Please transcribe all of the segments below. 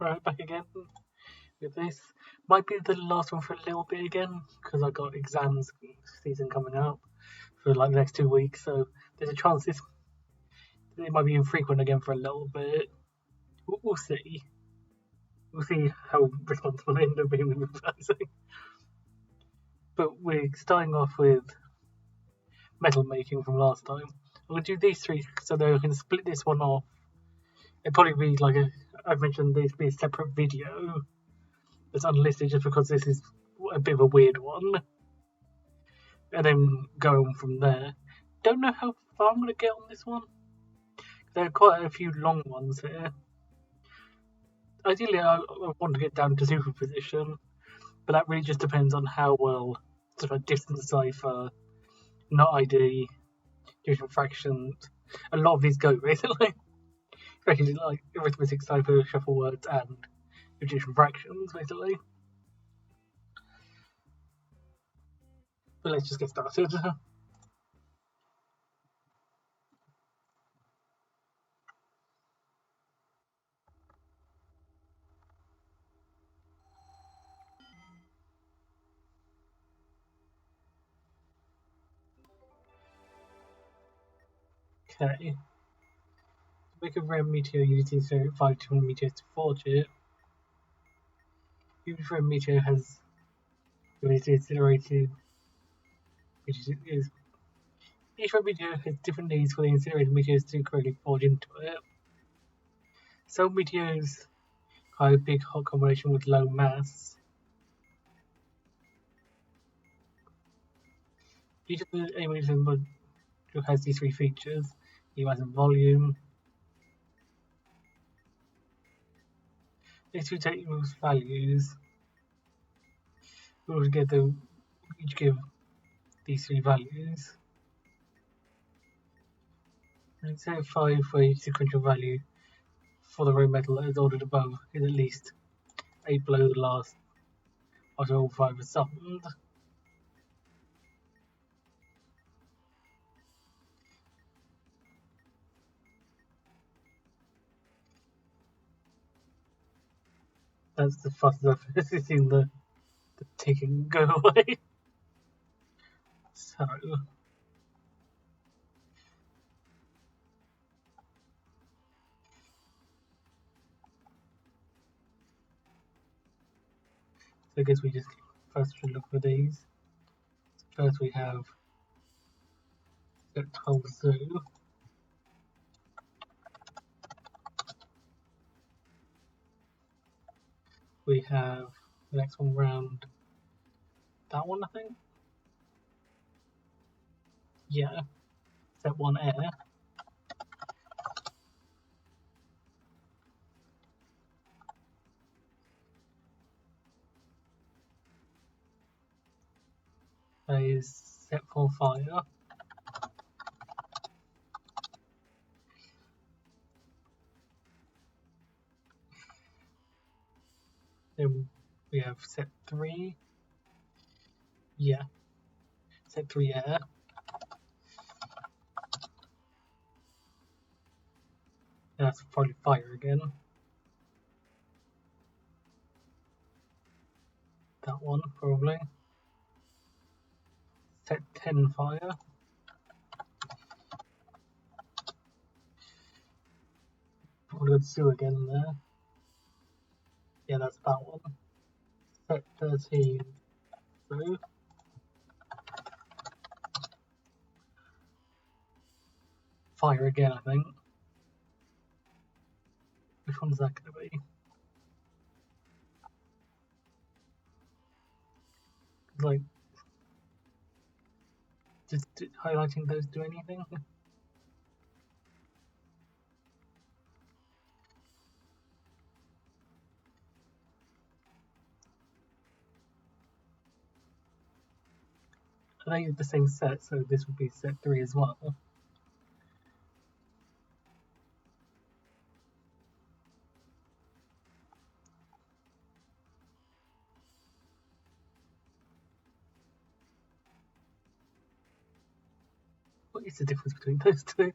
right back again with this. Might be the last one for a little bit again, because I've got exams season coming up for like the next 2 weeks, so there's a chance it might be infrequent again for a little bit. We'll see. We'll see how responsible I end up being with revising. But we're starting off with Metalmaking from last time. I'm going to do these 3 so that I can split this one off. It'll probably be like I've mentioned this be a separate video that's unlisted just because this is a bit of a weird one. And then go on from there. Don't know how far I'm going to get on this one. There are quite a few long ones here. Ideally, I want to get down to superposition, but that really just depends on how well sort of distance cipher, not ID, division fractions. A lot of these go basically, especially like arithmetic, cipher, shufflewords, and division fractions basically. But let's just get started. Okay. To make a rare meteor, you need to insert 5 200 meteors to forge it. Each rare meteor has ability incinerated, which is each rare meteor has different needs for the incinerated meteors to correctly forge into it. Some meteors have a big hot combination with low mass. Each of the meteors has these 3 features: mass and volume. These 2 take those values. Altogether, each give these 3 values. And instead of 5 for each sequential value for the rare metal that is ordered above is at least 8 below the last after all 5 are summoned. That's the fastest I've seen the ticking go away. So I guess we just first should look for these. First we have set 12 zoo. We have the next one round. That one, I think? Yeah. Set 1 air. That is set 4 fire. Then we have set 3. Yeah. Set 3 air. That's probably fire again. That one, probably. Set 10 fire. Probably got Sue again there. Yeah, that's that one. Set 13 through. Fire again, I think. Which one's that going to be? Like, did highlighting those do anything? I think it's the same set, so this would be set 3 as well. What is the difference between those 2?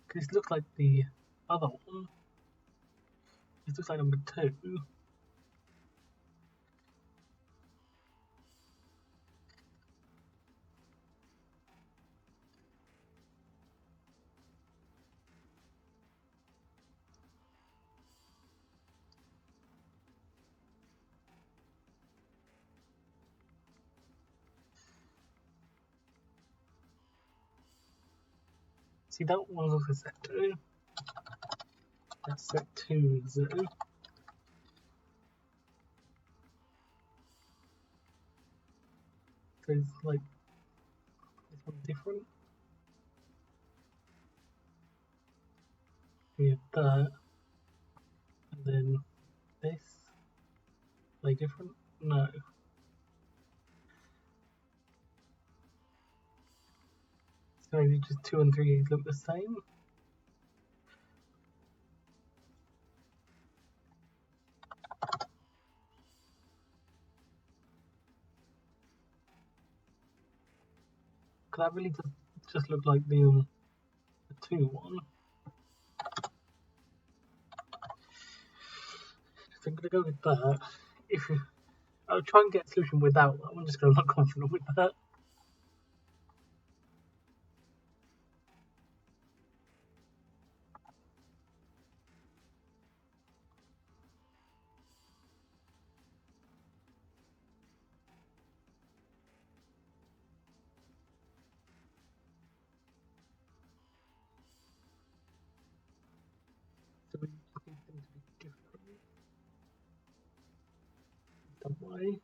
Because it looks like the other one is looks like number 2. See, that one's also set 2. That's set 2 0. So it's like this one different. We have that, and then this. Are they different? No. So maybe just 2 and 3 look the same. Because that really does just look like the 2 one. So I'm going to go with that. I'll try and get a solution without that. I'm just going to not confident with that. So we just need them to be different. That way.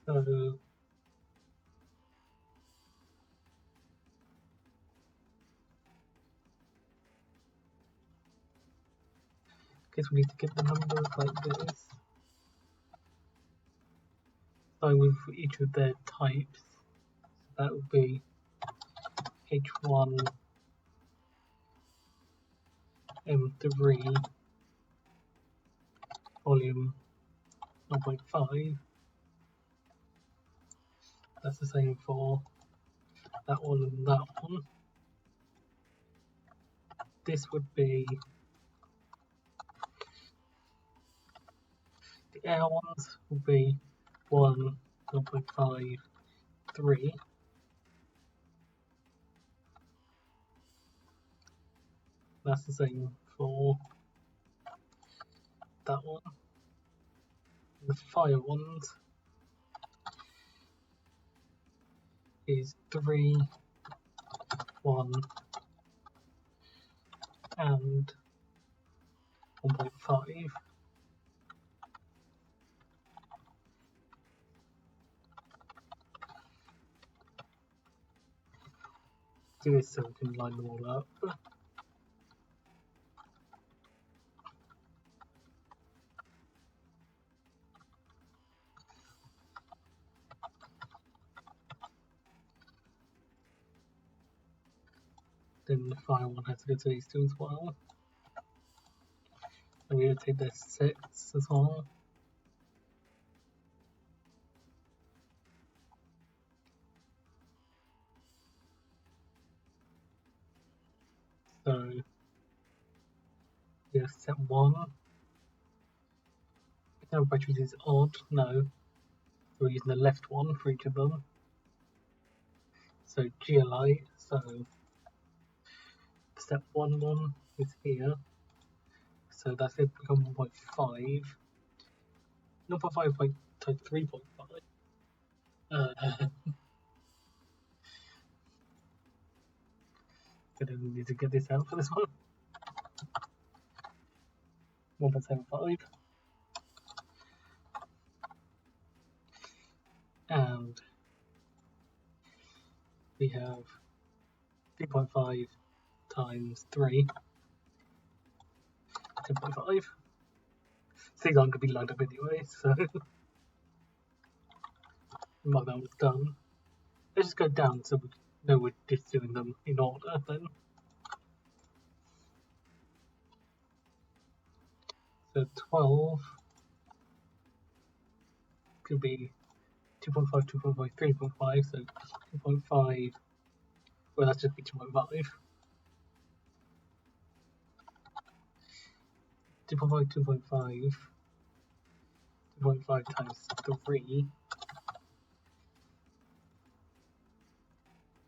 So I guess we need to get the numbers like this. Starting with each of their types. So that would be H1 M3 volume 0.5. That's the same for that one and that one. This would be the air ones would be 1, 0.5, 3. That's the same for that one. The fire ones is 3, 1, and 1.5. Do this so we can line them all up. Then the fire one has to go to these two as well. And we're going to take their sets as well. So we have set 1. Now by choosing is odd, no. So we're using the left one for each of them. So GLI, so step 1 is here. So that's it become 1.5. 0.5 times 3.5. Gonna need to get this out for this one. 1.75. And we have 3.5 times 3. 10.5. These aren't going to be lined up anyway, so my that was done. Let's just go down so we know we're just doing them in order then. So 12 could be 2.5, 2.5, 3.5, so 2.5, well that's just be 2.5. 2.5, 2.5, 2.5 times 3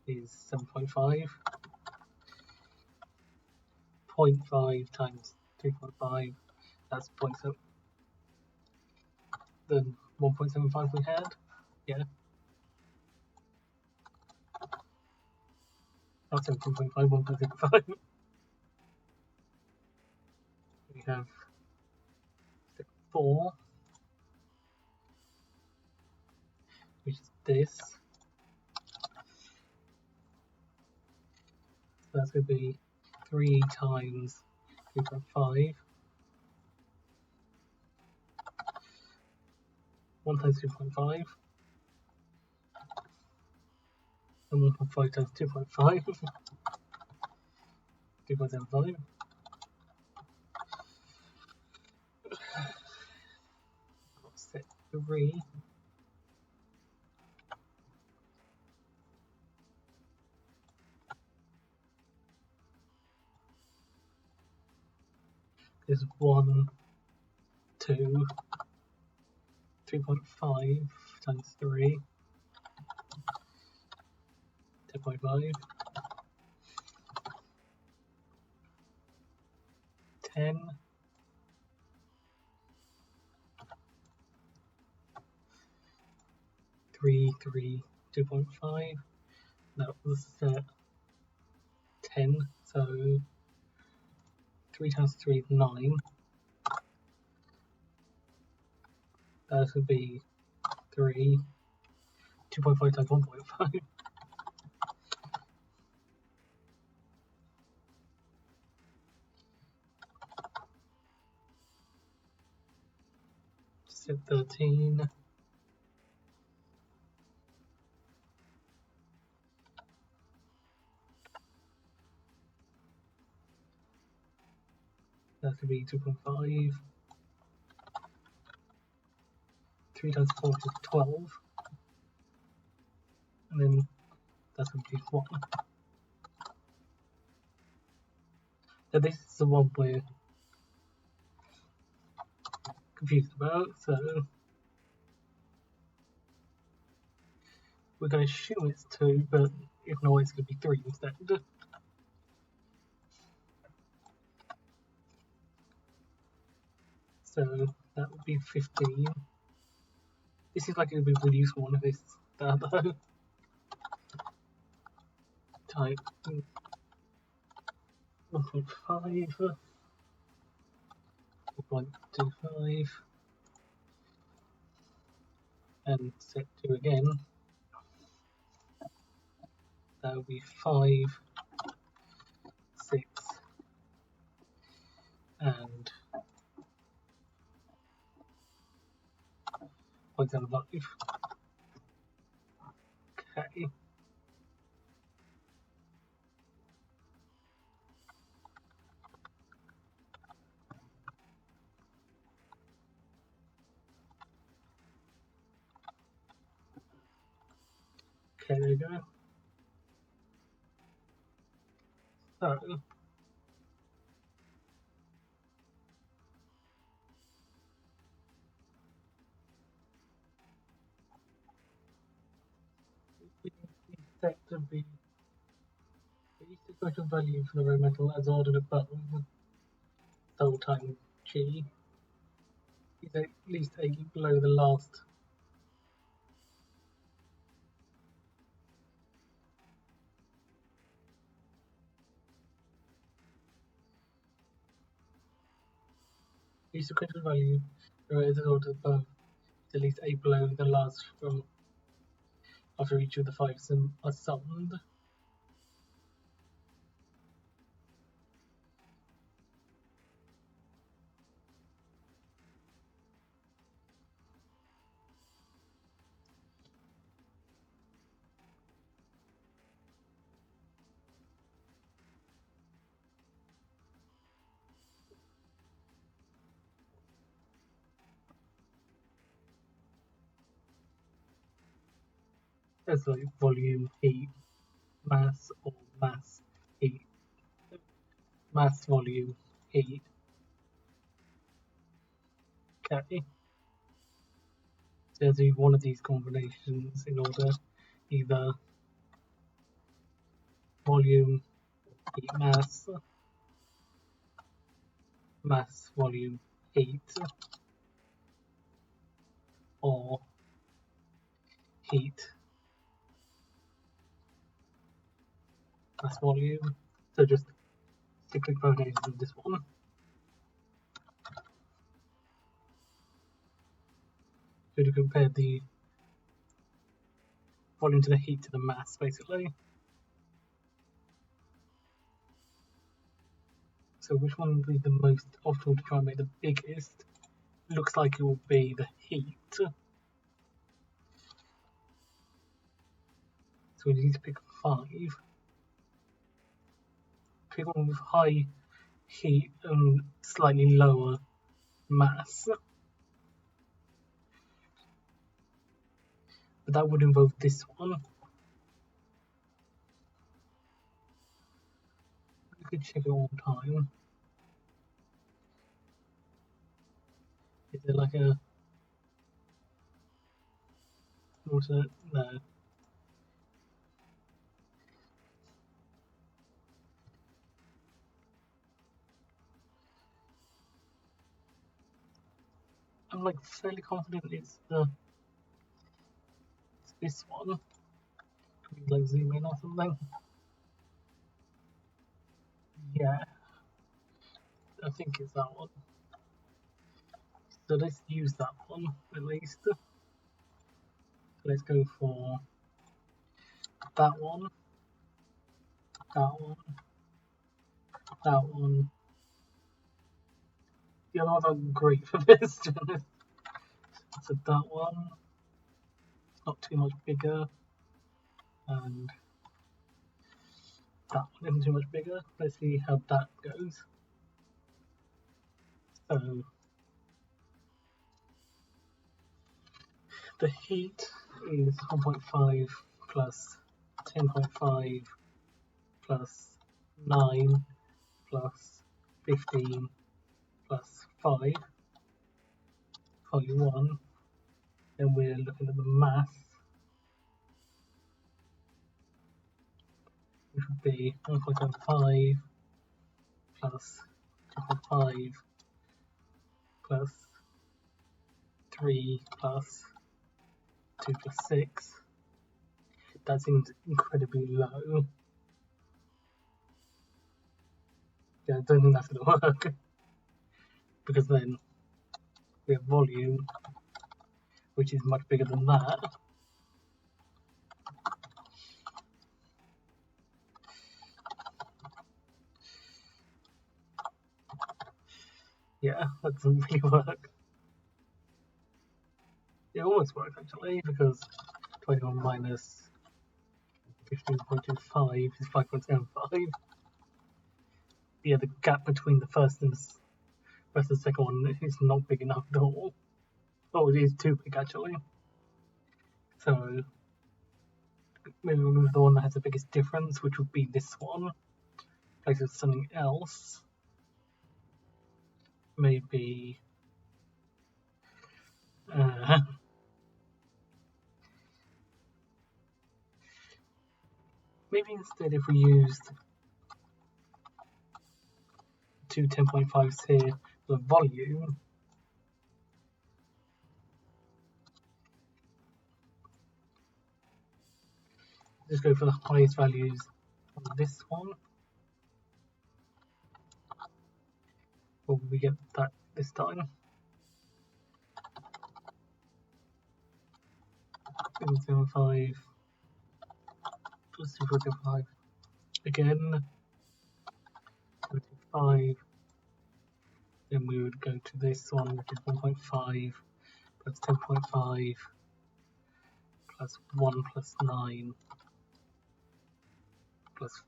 is 7.5. 0.5 times 3.5, that's 0.7. Then 1.75 we had, yeah. Not 17.5, 1.75. We have step 4, which is this. So that's going to be 3 times 3.5. 1 times 3.5. And 1.5 times 2.5. 2.75. Set 3. Is 1, 2, 3.5 times 3, 10.5, 10, 3, 3, 2.5. That was 10, so 3 times 3 is 9. That would be 3, 2.5 times 1.5. Step 13. That could be 2.5. 3 times 4 is 12. And then that's going to be 1. Now this is the one we're confused about, so we're going to assume it's 2, but if not, it's going to be 3 instead. So that would be 15. This is like it would be really useful one of this though. Type 1.5, 4.25, and set 2 again. That would be 5, 6, and 0.75. Okay. Okay, there you go. So we set to be the sequential value for the rare metal as ordered above, total time G, is at least 8 below the last. The sequential value as ordered above is at least 8 below the last from after each of the 5 are summed. as like volume, heat, mass, or mass, heat, mass, volume, heat. Okay. So do one of these combinations in order, either volume, heat, mass, mass, volume, heat, or heat, mass, volume. So just stick with combinations of this one. So to compare the volume to the heat to the mass, basically. So which one would be the most optimal to try and make the biggest? Looks like it will be the heat. So we need to pick 5. Pick one with high heat and slightly lower mass. But that would involve this one. We could check it all the time. Is there like a alternate? No. I'm like fairly confident it's this one. Can we like zoom in or something? Yeah, I think it's that one. So let's use that one at least. Let's go for that one, that one, that one. The other ones are great for this. So that one, not too much bigger, and that one isn't too much bigger. Let's see how that goes. So the heat is 1.5 plus 10.5 plus 9 plus 15 plus 5, volume 1. Then we're looking at the mass, which would be 1.75 plus 2.5 plus 3 plus 2 plus 6. That seems incredibly low. Yeah, I don't think that's going to work. Because then we have volume, which is much bigger than that. Yeah, that doesn't really work. It almost works actually, because 21 minus 15.25 is 5.75. Yeah, the gap between the first and the second one is not big enough at all. Oh, it is too big actually. So maybe remove the one that has the biggest difference, which would be this one. Place it with something else. Maybe maybe instead if we used two 10.5s here for volume, just go for the highest values on this one. Or will we get that this time? 7.75 plus 2.5 again. 75. Then we would go to this one, which is 1.5 plus 10.5 plus 1 plus 9 plus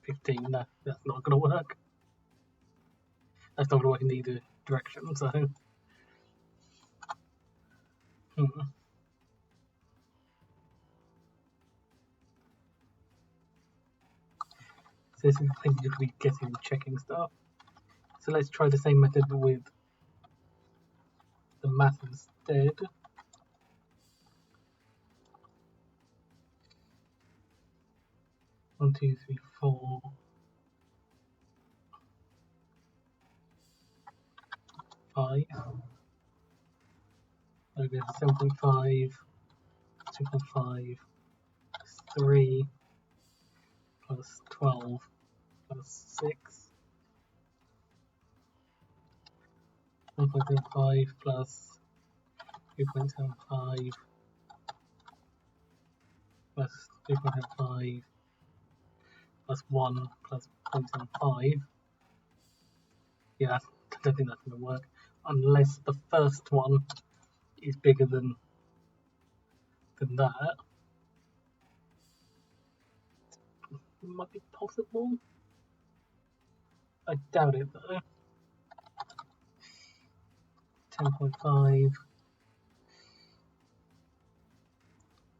15. No, that's not going to work. That's not going to work in either direction, so. So this is the thing you could be guessing and checking stuff. So let's try the same method with the math instead. One, two, three, 4, 5. Okay, 7.5, 2.5, 3, plus 12, plus 6. 1.75 plus 2.75 plus 2.75 plus 1 plus 0.75. Yeah, I don't think that's going to work unless the first one is bigger than that. It might be possible. I doubt it though. 10.5,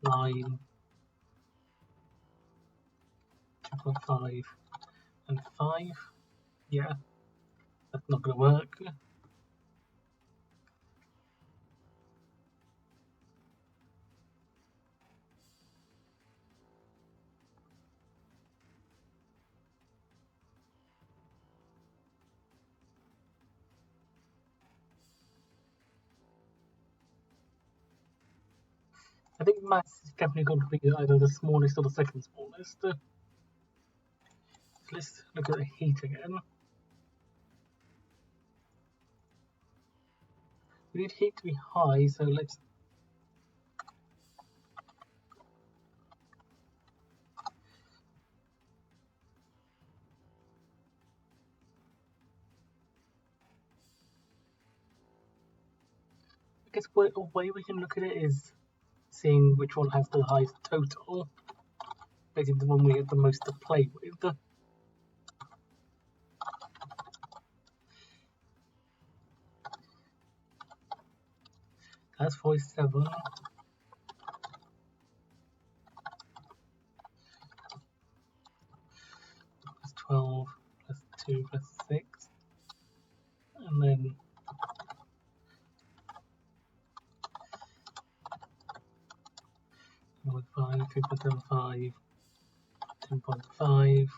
9, 2.5, and 5. Yeah, that's not going to work. I think maths is definitely going to be either the smallest or the second smallest. So let's look at the heat again. We need heat to be high, so let's I guess a way we can look at it is seeing which one has the highest total, basically the one we get the most to play with. That's 47. Plus 12, plus 2, plus 6. And then 1.5, 2.75, 10.5,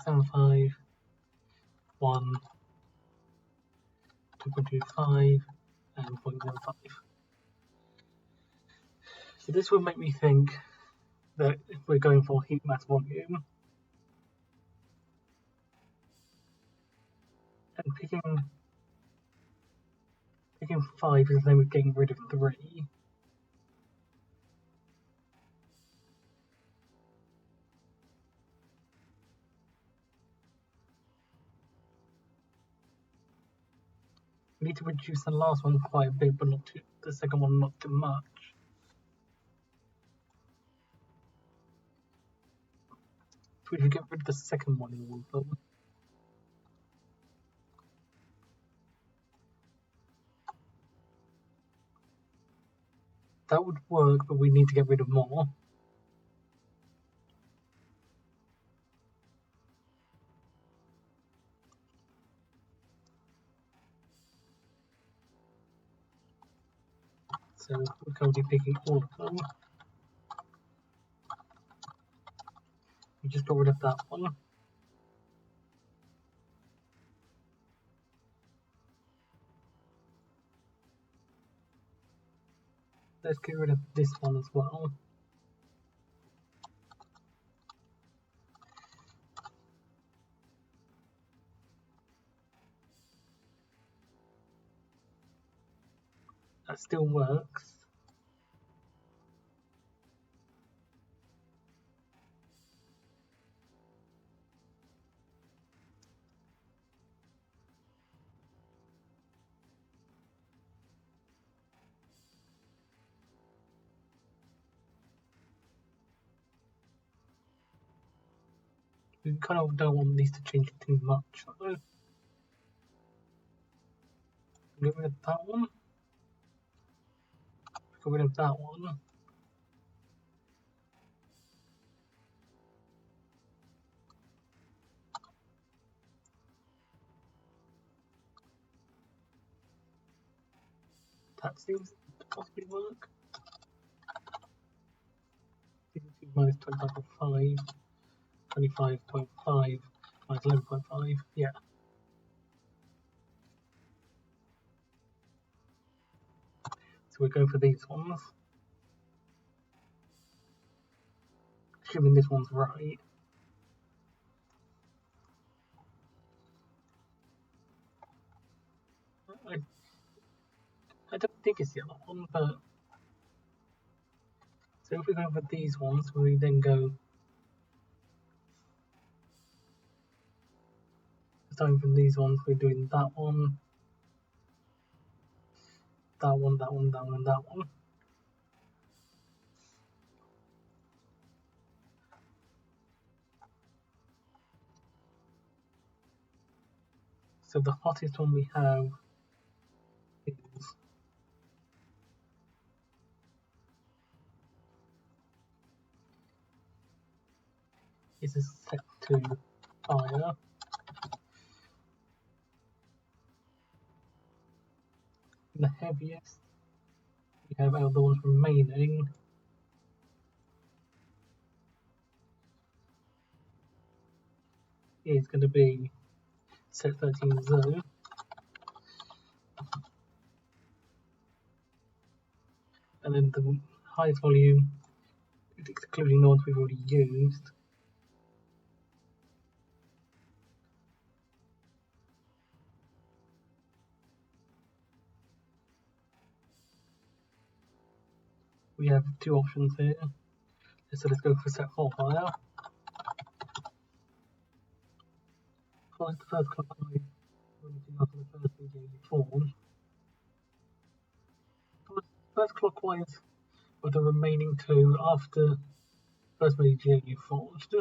2.75, 1, 2.25, and 0.15. So this would make me think that if we're going for heat mass volume, and picking 5 is the same as getting rid of 3. We need to reduce the last one quite a bit, but not too, the second one not too much. So we should get rid of the second one in Wumbo. That would work, but we need to get rid of more. So we're going to be picking all of them. We just got rid of that one. Let's get rid of this one as well. That still works. We kind of don't want these to change too much. So get rid of that one. Get rid of that one. That seems to possibly work. Minus 25.5, 25.5, minus 11.5, yeah. So we're going for these ones. Assuming this one's right. I don't think it's the other one, but... So if we go for these ones, we then go... Starting from these ones, we're doing that one, that one, that one, that one, that one. So the hottest one we have is a set to fire. And the heaviest we have out of the ones remaining is going to be set 13 Zo. And then the highest volume, excluding the ones we've already used, we have two options here. So let's go for set 4 fire. Like the first clockwise, after the first BJ formed. First clockwise with the remaining two after first BJ you forged.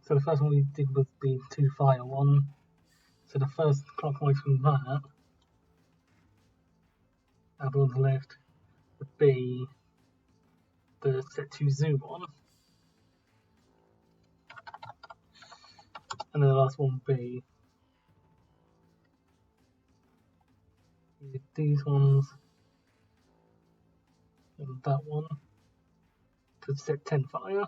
So the first one we did was the 2 fire one. So the first clockwise from that, and on the left, would be the set 2 Zoo one. And then the last one would be these ones and that one to set 10 fire.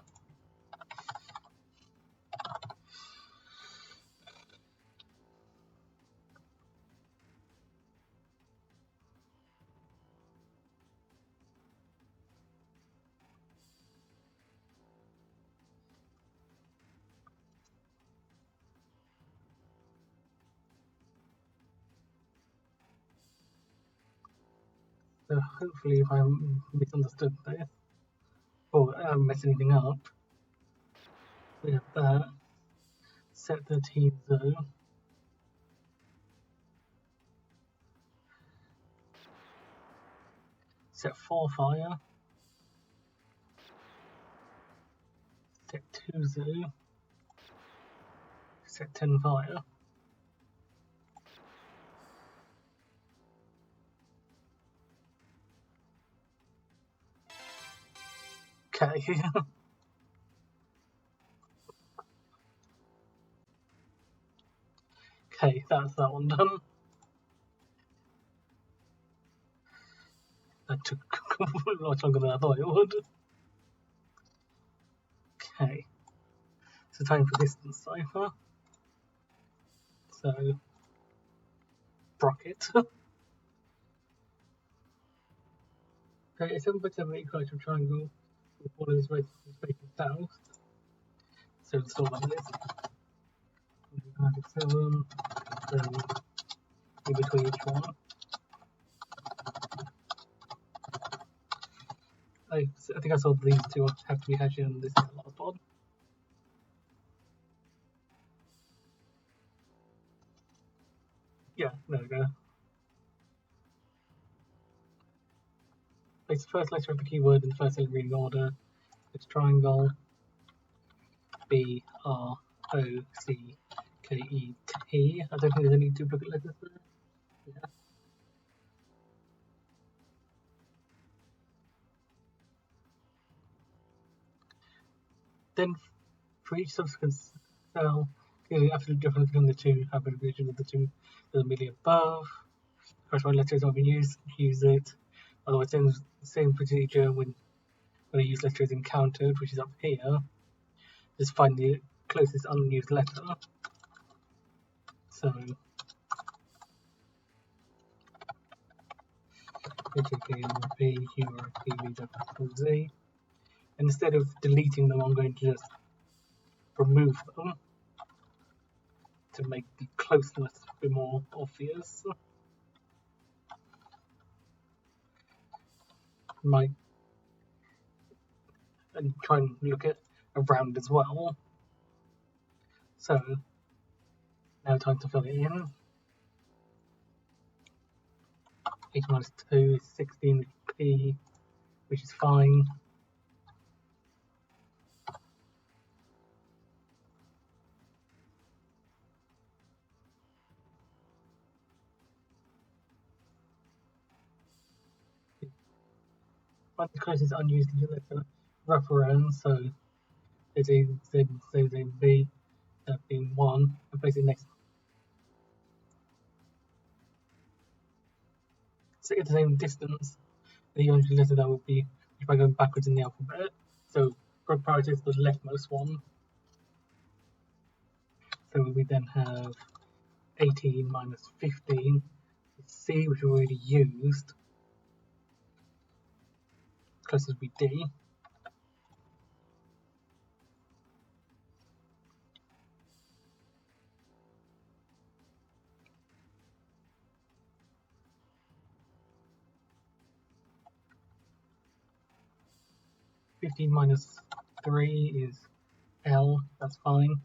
So hopefully if I haven't misunderstood this, or I haven't messed anything up, we have that, set 13 Zo, set 4 fire, set 2 Zo, set 10 fire. Okay. Okay, that's that one done. That took a lot longer than I thought it would. Okay. So time for distance cipher. So bracket. Okay, a 7x7 equilibrium triangle with one of these races facing south. So it's all like this. 97, then in between each one. I think I saw these two have to be hashed in this last one. Yeah, there we go. Place the first letter of the keyword in the first reading order. It's triangle B R O C K E T. I don't think there's any duplicate letters there. Yeah. Then for each subsequent cell The absolute difference between the two have been revision of the two immediately above. Corresponding letters have been used, use it. Otherwise, same procedure when I use letters encountered, which is up here. Just find the closest unused letter. So Z. And instead of deleting them, I'm going to just remove them to make the closeness a bit more obvious. And try and look at around as well. So now time to fill it in. 8 minus 2 is 16 P, which is fine. But the closest unused letter wraparound, so there's a Z, there's a B, being 1, and place it next. So it's the same distance, the unused letter that would be by going backwards in the alphabet. So priority is the leftmost one. So we then have 18 minus 15 is C, which we already used. Closest would be D. Fifteen minus 3 is L, that's fine.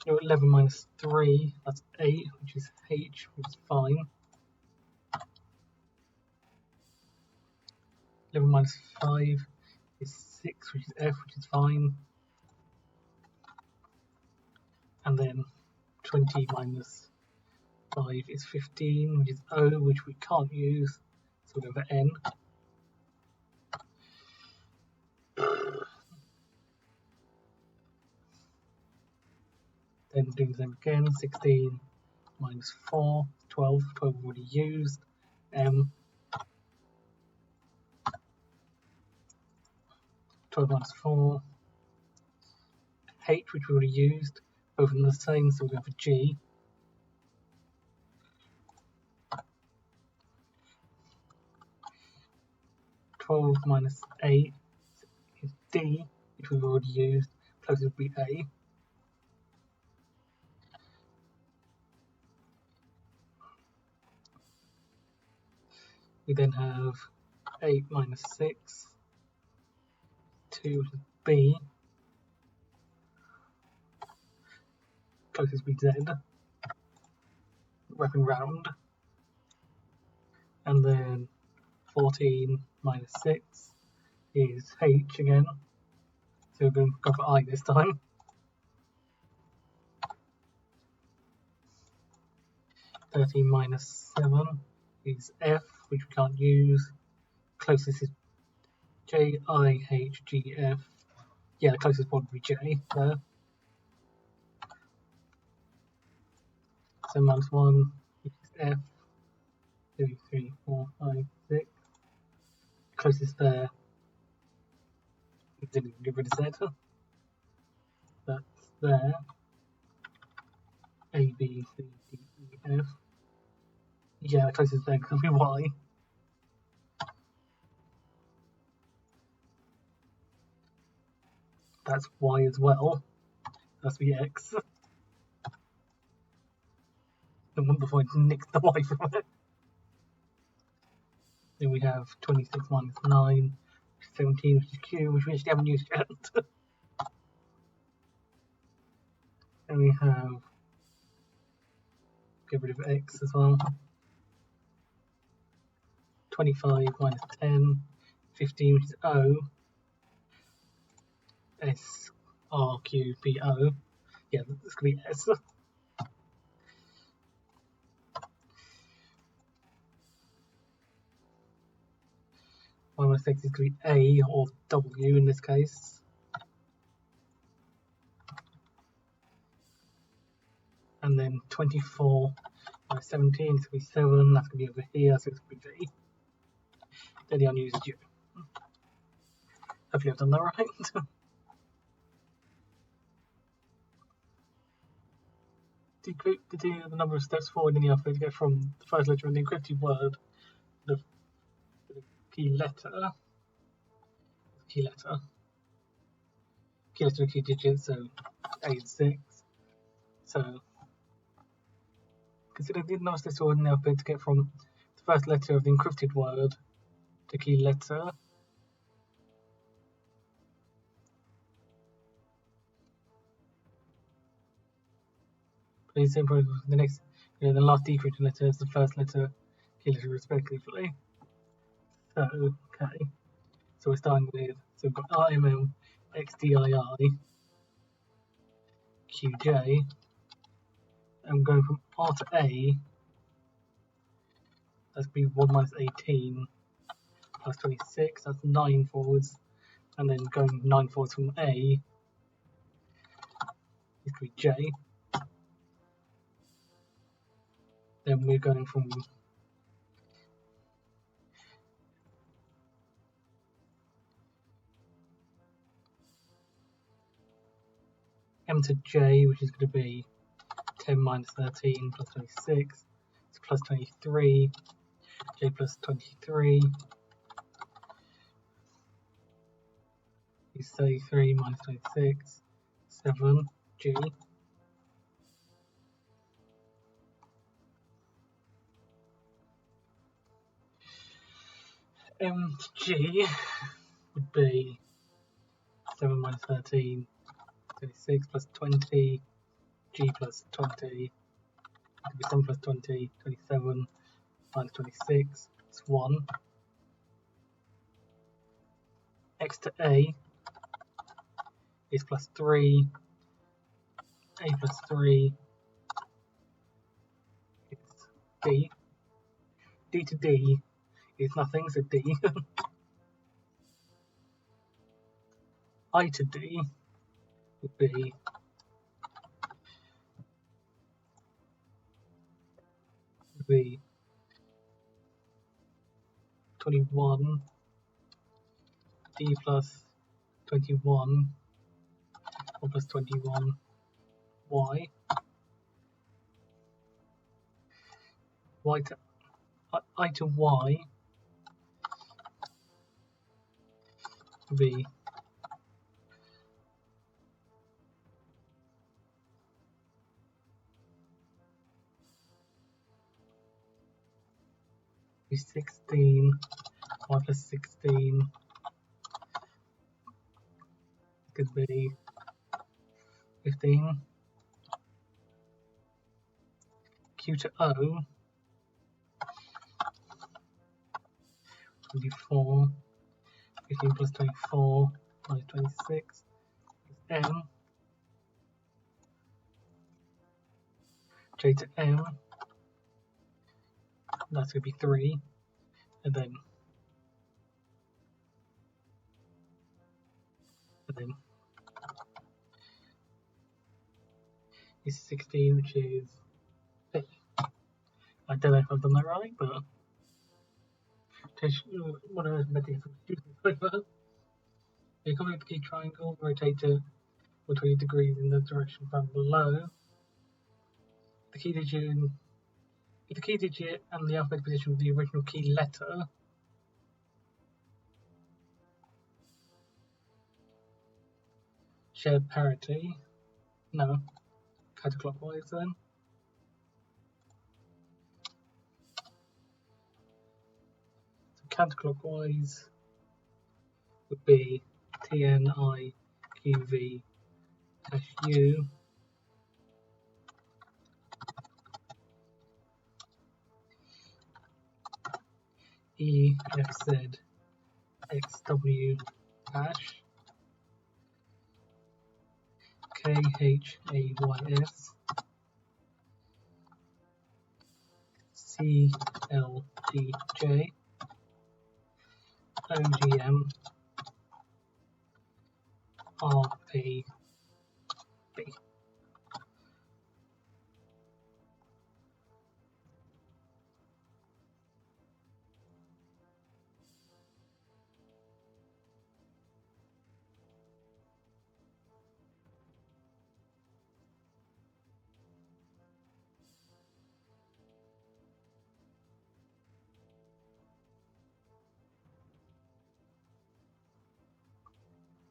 11 minus 3, that's 8, which is H, which is fine. 11 minus 5 is 6, which is F, which is fine. And then 20 minus 5 is 15, which is O, which we can't use, so we'll go for N. Then doing the same again, 16 minus 4, 12, 12 already used, M. 12 minus 4, H, which we already used, both of them the same, so we'll go for G. 12 minus 8 is D, which we've already used, closest would be A. We then have 8 minus 6, 2 which is B, closest would be Z, wrapping round. And then 14 minus 6 is H again, so we're going to go for I this time. 13 minus 7 is F, which we can't use. Closest is J, I, H, G, F. Yeah, the closest one would be J there. 7 minus 1, which is F. 2, 3, 4, 5, 6. Closest there. We didn't get rid of Z. That's there. A, B, C, D, E, F. Yeah, the closest there could be Y. That's Y as well. That's be X. The one before I nicked the Y from it. Then we have 26 minus 9, 17, which is Q, which we actually haven't used yet. And we have, get rid of X as well. 25 minus 10, 15, which is O. S, R, Q, B, O. Yeah, this could be S. y minus x is going to be a, or w in this case. And then 24 minus 17 is going to be 7, that's going to be over here, so it's going to be v. Then the unused u. Hopefully I've done that right. Decrypt the number of steps forward in the alphabet to get from the first letter of the encrypted word to the key letter. Key letter and key digit, so 8 and 6. So consider the number of steps forward in the alphabet to get from the first letter of the encrypted word to key letter. Please import the next, the last decrypted letter is the first letter, key letter respectively. So, okay. So we're starting with, so we've got RMM, XDII, QJ. I'm going from R to A. That's be 1 minus 18 plus 26. That's 9 forwards. And then going 9 forwards from A is going to be J. Then we're going from M to J, which is going to be 10 minus 13 plus 26. It's plus 23. J plus 23 is 33 minus 26. 7. G. M to G would be 7 minus 13, 26 plus 20, G plus 20, it could be 7 plus 20, 27 minus 26, it's 1. X to A is plus 3, A plus 3 is D. D to D is nothing, so D. I to D would be 21, D plus 21, or plus 21, Y. Y to I to Y would be 16, y plus 16 could be 15. Q to O, 24, 15 plus 24 minus 26 is M. J to M, that's going to be 3, and then is 16, which is 50. I don't know if I've done that right, but one of those methods you complete the key triangle, rotate it 120 degrees in the direction found below. The key digit, if the key digit and the alphabet position of the original key letter share parity, no, counterclockwise then. So counterclockwise would be TNI QV -U EFZ XW hash KHAYS CLGJ OGM RPB.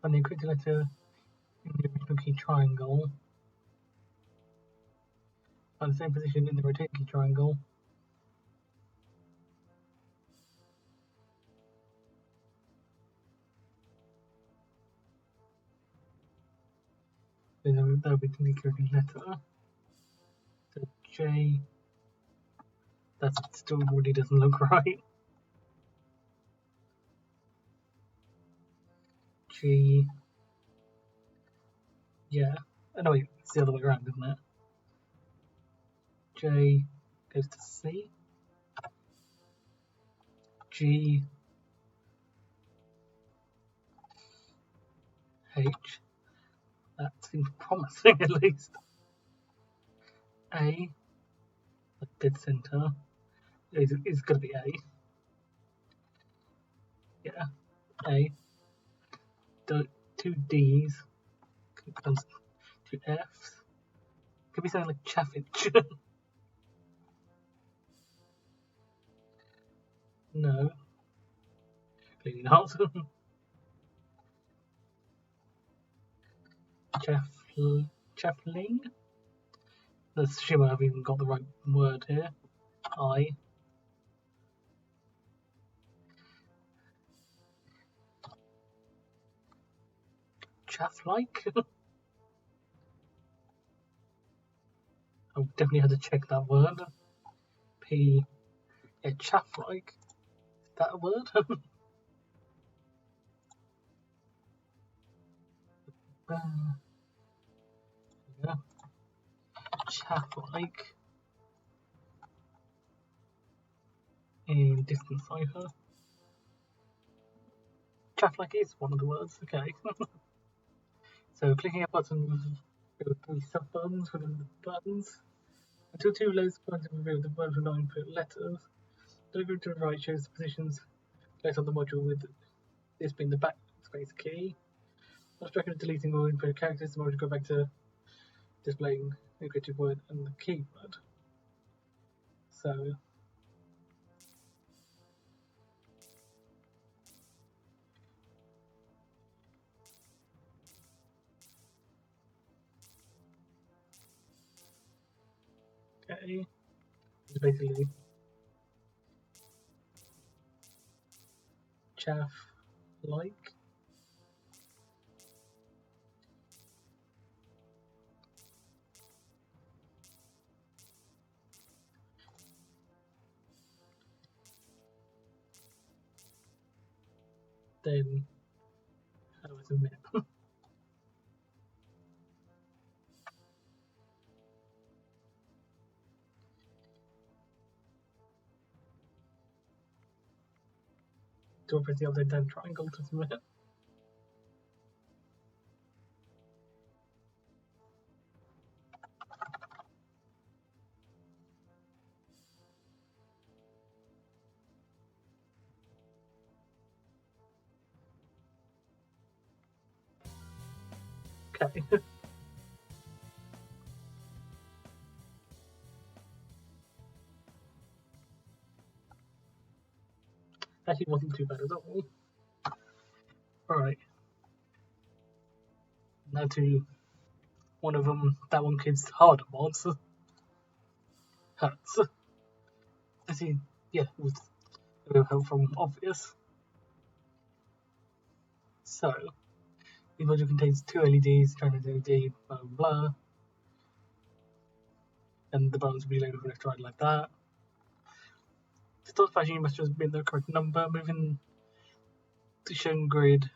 And the encrypted letter in the original key triangle at the same position in the rotating key triangle. Then that will be the encrypted letter. So J, that still really doesn't look right. G, yeah. Oh no, wait, it's the other way around, isn't it? J goes to C. G, H. That seems promising at least. A, the dead center, is going to be A. Yeah, A. Two D's, comes two F's. Could be something like chaffage. No, clearly not. Chaffling? Let's assume I've even got the right word here. I. Chaff-like? I definitely had to check that word. P. Yeah, chaff-like. Is that a word? Yeah. Chaff-like. In distant cipher. Chaff-like is one of the words, okay. So clicking a button with 3 sub-buttons within the buttons. Until 2 loads buttons reveal the buttons will not input letters. Delivery to the right shows the positions left on the module, with this being the backspace key. After tracking and deleting all input characters, the module go back to displaying the encrypted word and the keyword. So okay, it's basically chaff-like. Then how is a map? Do I press the upside down triangle to submit? Okay. Actually wasn't too bad at all. Alright. Now to one of them, that one kid's harder mods. Hertz. I see, yeah, with a bit of help from Obvious. So, the module contains 2 LEDs, trans LED, blah blah blah. And the buttons will be labeled left to right like that. To start flashing, you must just be the correct number, moving the shown grid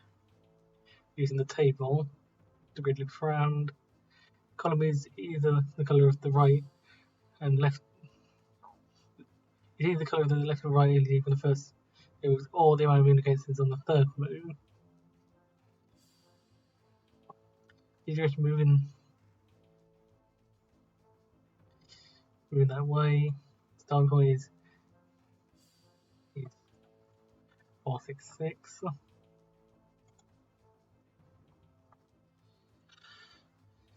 using the table. The grid loops round. Column is either the colour of the right and left. It's either the colour of the left or right LED for the first it was all the amount of incandescents on the third moon. You're just moving that way. Starting point is 466.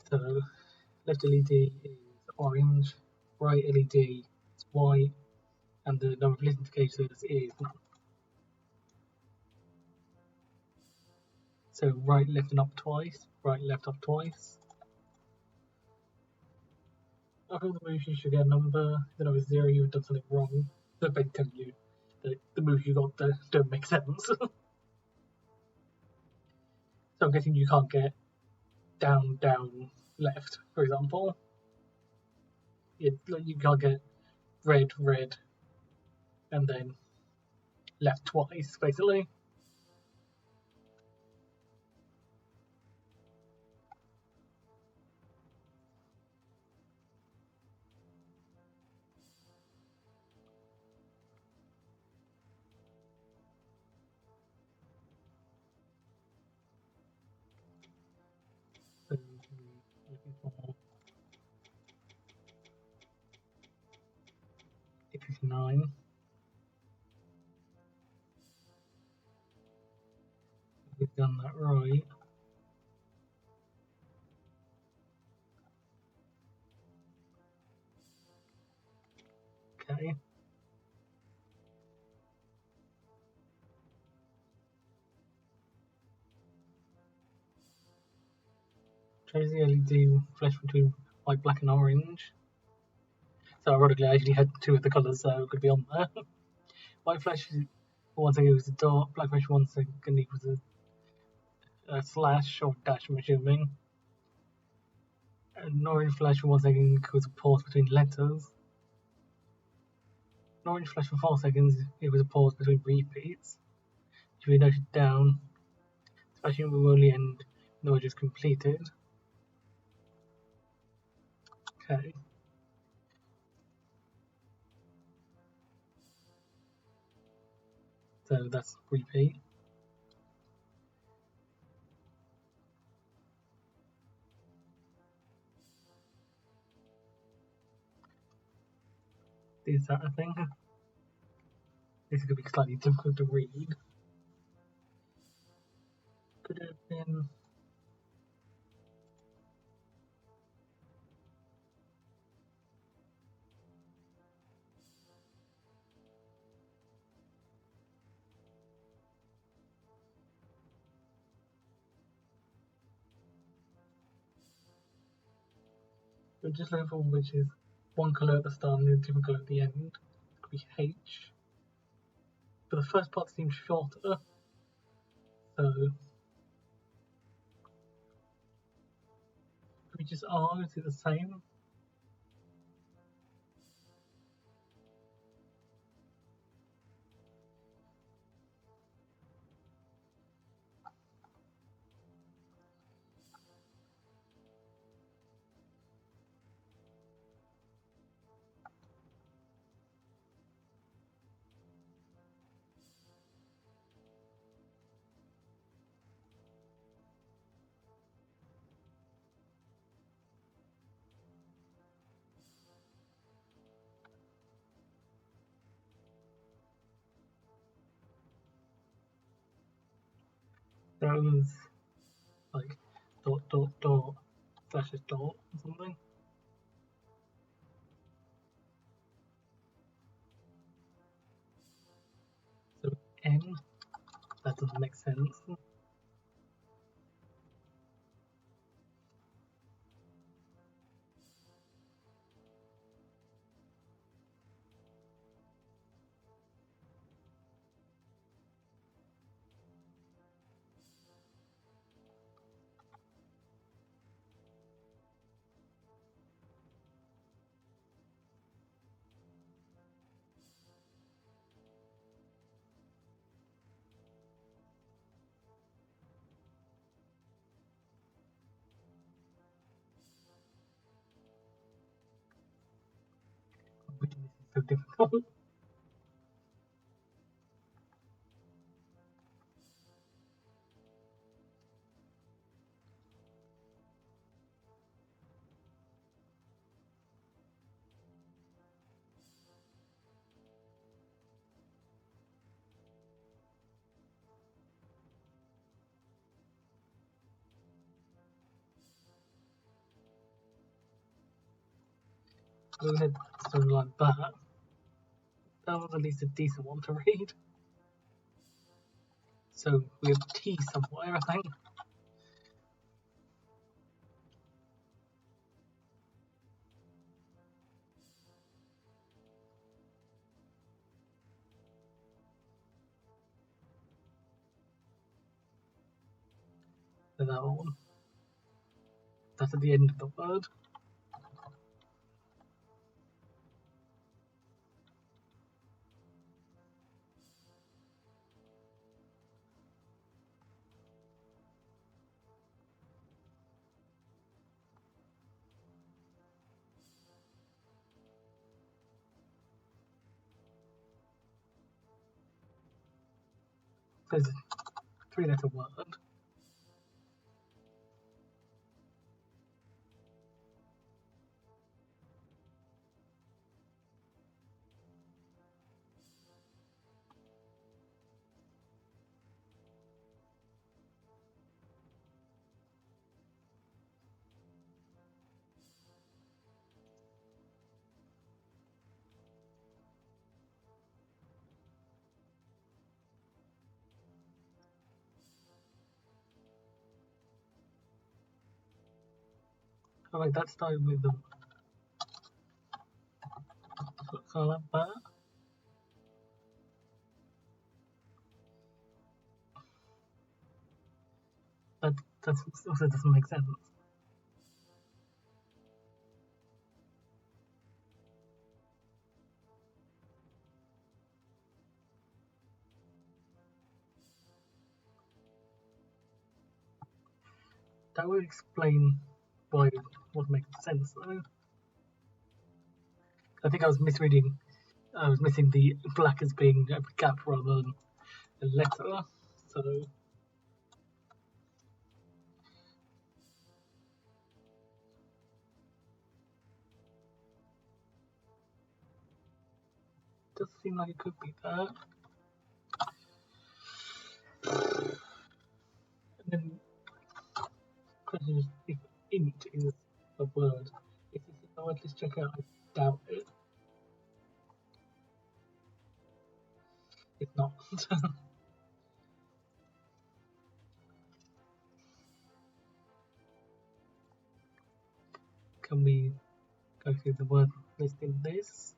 So left LED is orange, right LED is white, and the number of indicators is none. So right, left, and up twice. Right, left, up twice. After the move, you should get a number. If the number is 0, you've done something wrong. They're basically telling you that the moves you got don't make sense. So I'm guessing you can't get down, down, left, for example. You can't get red, red, and then left twice, basically. So looking for 859. We've done that right. Okay. Change the LED flash between white, black, and orange. So ironically, I actually had two of the colours, so it could be on there. White flash for 1 second equals a dot, black flash for 1 second equals a slash or dash, I'm assuming. And orange flash for 1 second equals a pause between letters. An orange flash for 4 seconds equals a pause between repeats. Which we noted down. Flashing will only end when the word is completed. Okay. So that's repeat. Is that a thing? This is going to be slightly difficult to read. Could it have been... We're just looking for which is one colour at the start and a different colour at the end. It could be H. But the first part seems shorter. So... Could we just R? Is it the same? Those like dot dot dot slashes dot or something. So N, that doesn't make sense. This is so difficult. we had something like that. That was at least a decent one to read. So we have T somewhere, I think. So that one. That's at the end of the word. There's a 3-letter word. I like that started with the kind of like that. That also doesn't make sense. That would explain why it wasn't making sense though. I think I was misreading. I was missing the black as being a gap rather than a letter. So it does seem like it could be that. And then the question is if int is a word. If it's a word, let's check out. I doubt it. It's not. Can we go through the word list in this?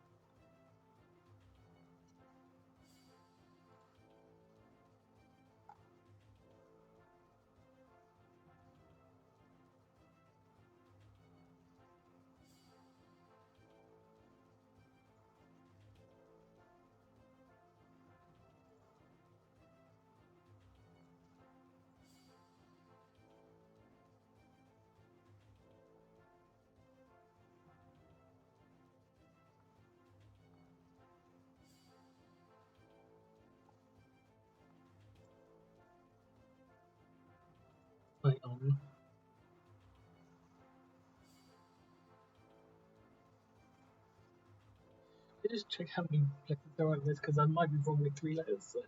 Wait on. Let me just check how many letters there are in this because I might be wrong with 3 letters. So.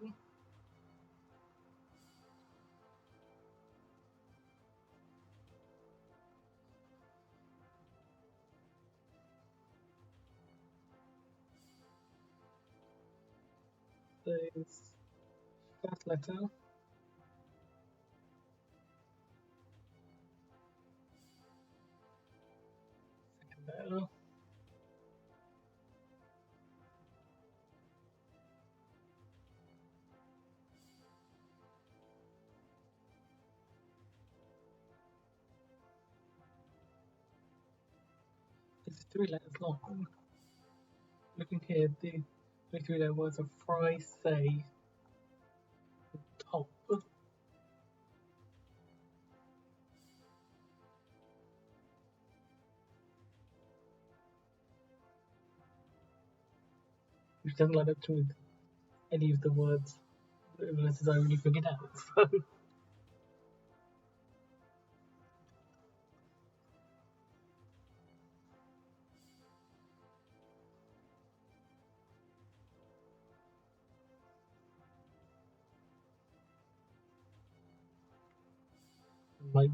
There's first letter, second letter, this is 3 letters long. Looking here, the 3-letter words are fry, say, top. Which doesn't line up to any of the words unless I already figured out. So. Might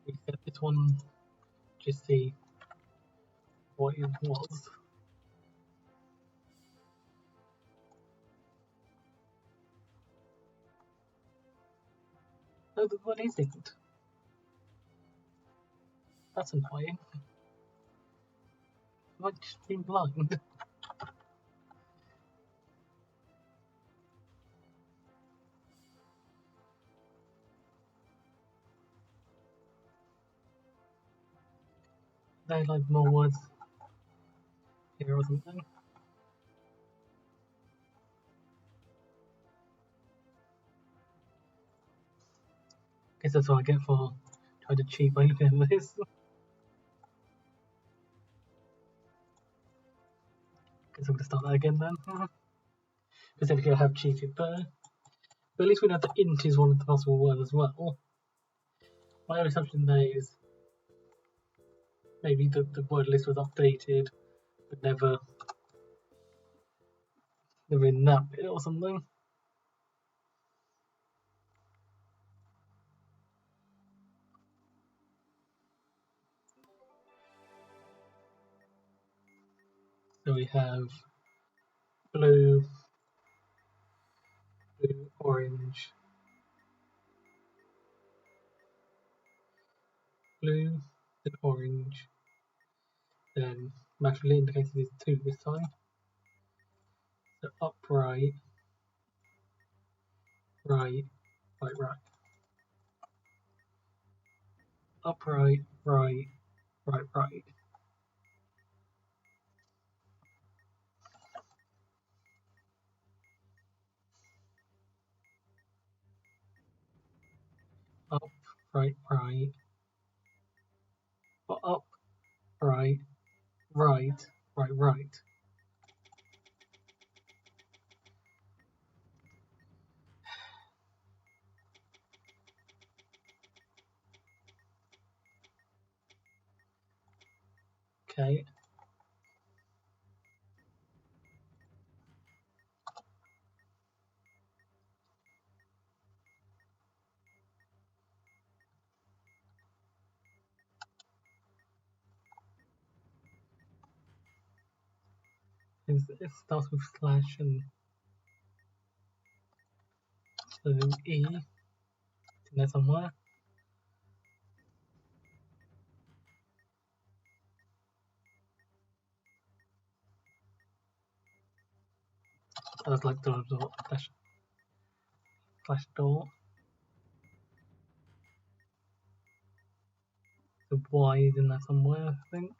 reset this one, just see what it was. Oh, what is it? That's annoying. Am I just being blind? They like more words here or something. Guess that's what I get for trying to cheat by looking at this. Guess I'm gonna start that again then. Because technically I have cheated there. But at least we know that int is one of the possible words as well. My only assumption there is maybe the word list was updated, but never in that bit or something. So we have blue, orange, blue, then orange, then mathematically indicated is 2 this time. So upright, right, right. Upright, right. Up, right. Up, right. Okay. It starts with slash and so E in there somewhere. I was like door slash door. The Y is in there somewhere, I think.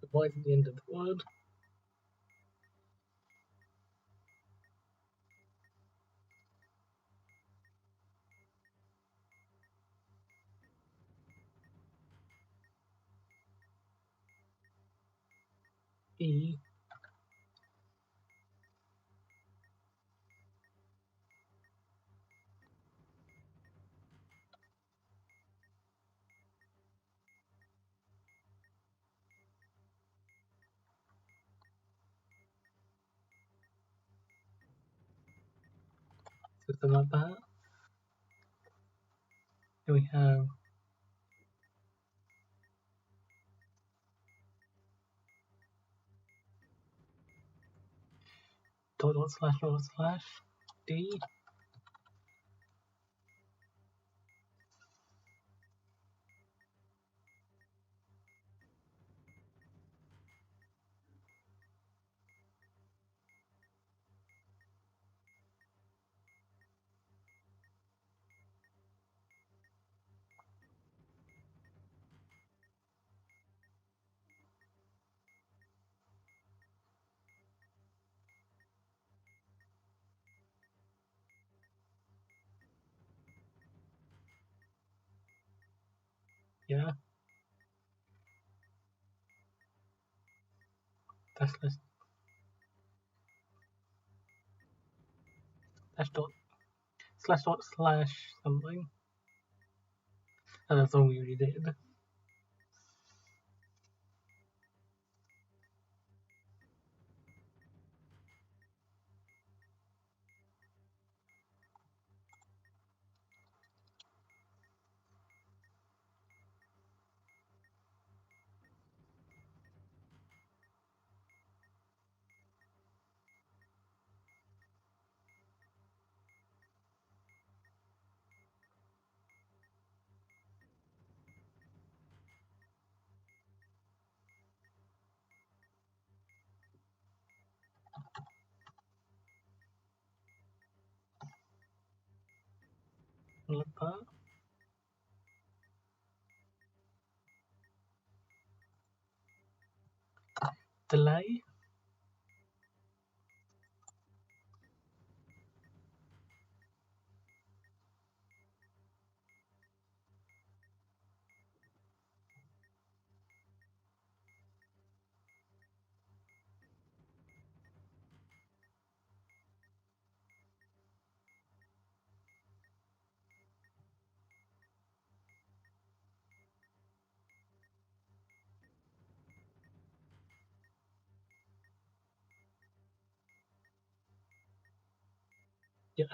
The Y is at the end of the word. E. Something like that. Then we have dot slash D. Yeah. slash something. And that's all we already did. Like that. Delay. Yeah.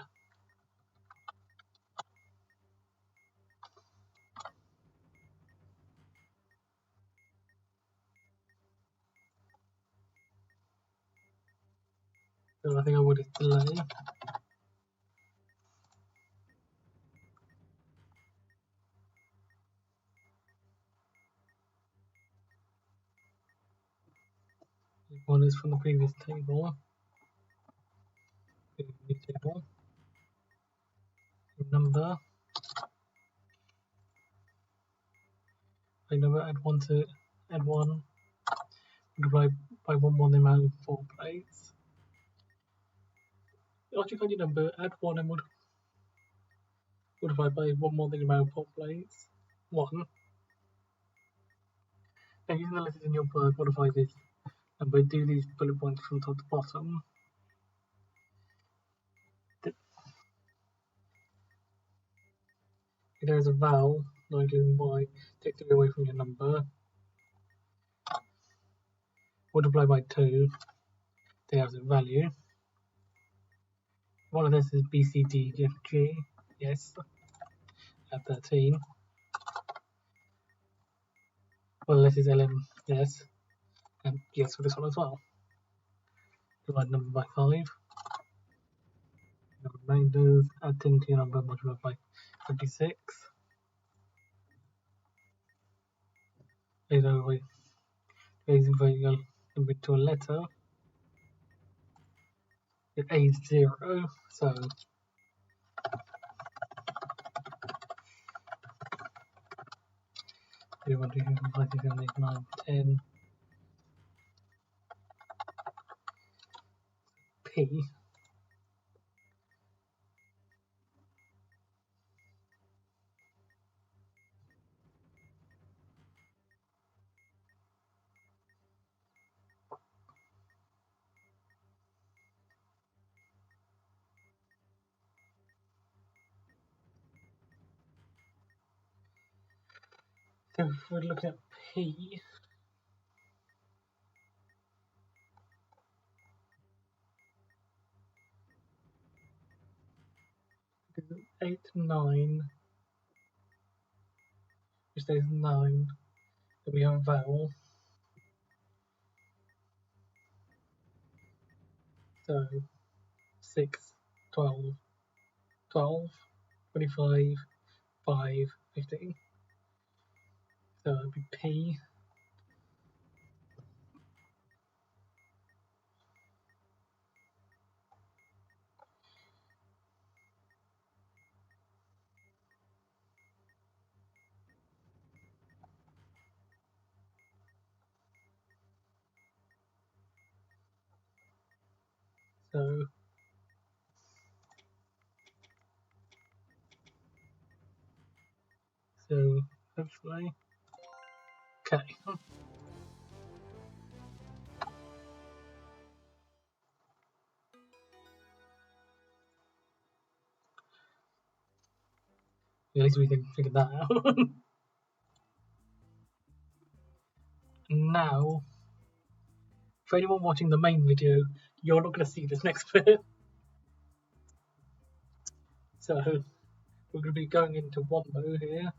So I think I would delay. One is from the previous table. New table. Number. Number add one to add one. Divide by one more the amount of 4 plates. After you find your number, add one and multiply by one more the amount of 4 plates. 1. Now using the letters in your book, modify this number. Do these bullet points from top to bottom. If there is a vowel, like in Y, take 3 away from your number. Multiply by 2, they have the value. One of this is B, C, D, F, G. Yes. At 13. One of this is L, M, yes. And yes for this one as well. Divide number by 5. The remainders, add 10 to your number, multiply by 56. Either way, raising your number to a letter. It A is 0, so we want to 5, 6, 7, 8, 9, 10. P. So if we're looking at P, it is 8, 9, which says 9. Then we have a vowel. So 6, 12, 12, 25, 5, 15. So it would be P. So hopefully, okay. At least we can figure that out. Now, for anyone watching the main video, you're not going to see this next bit. So, we're going to be going into Wumbo here,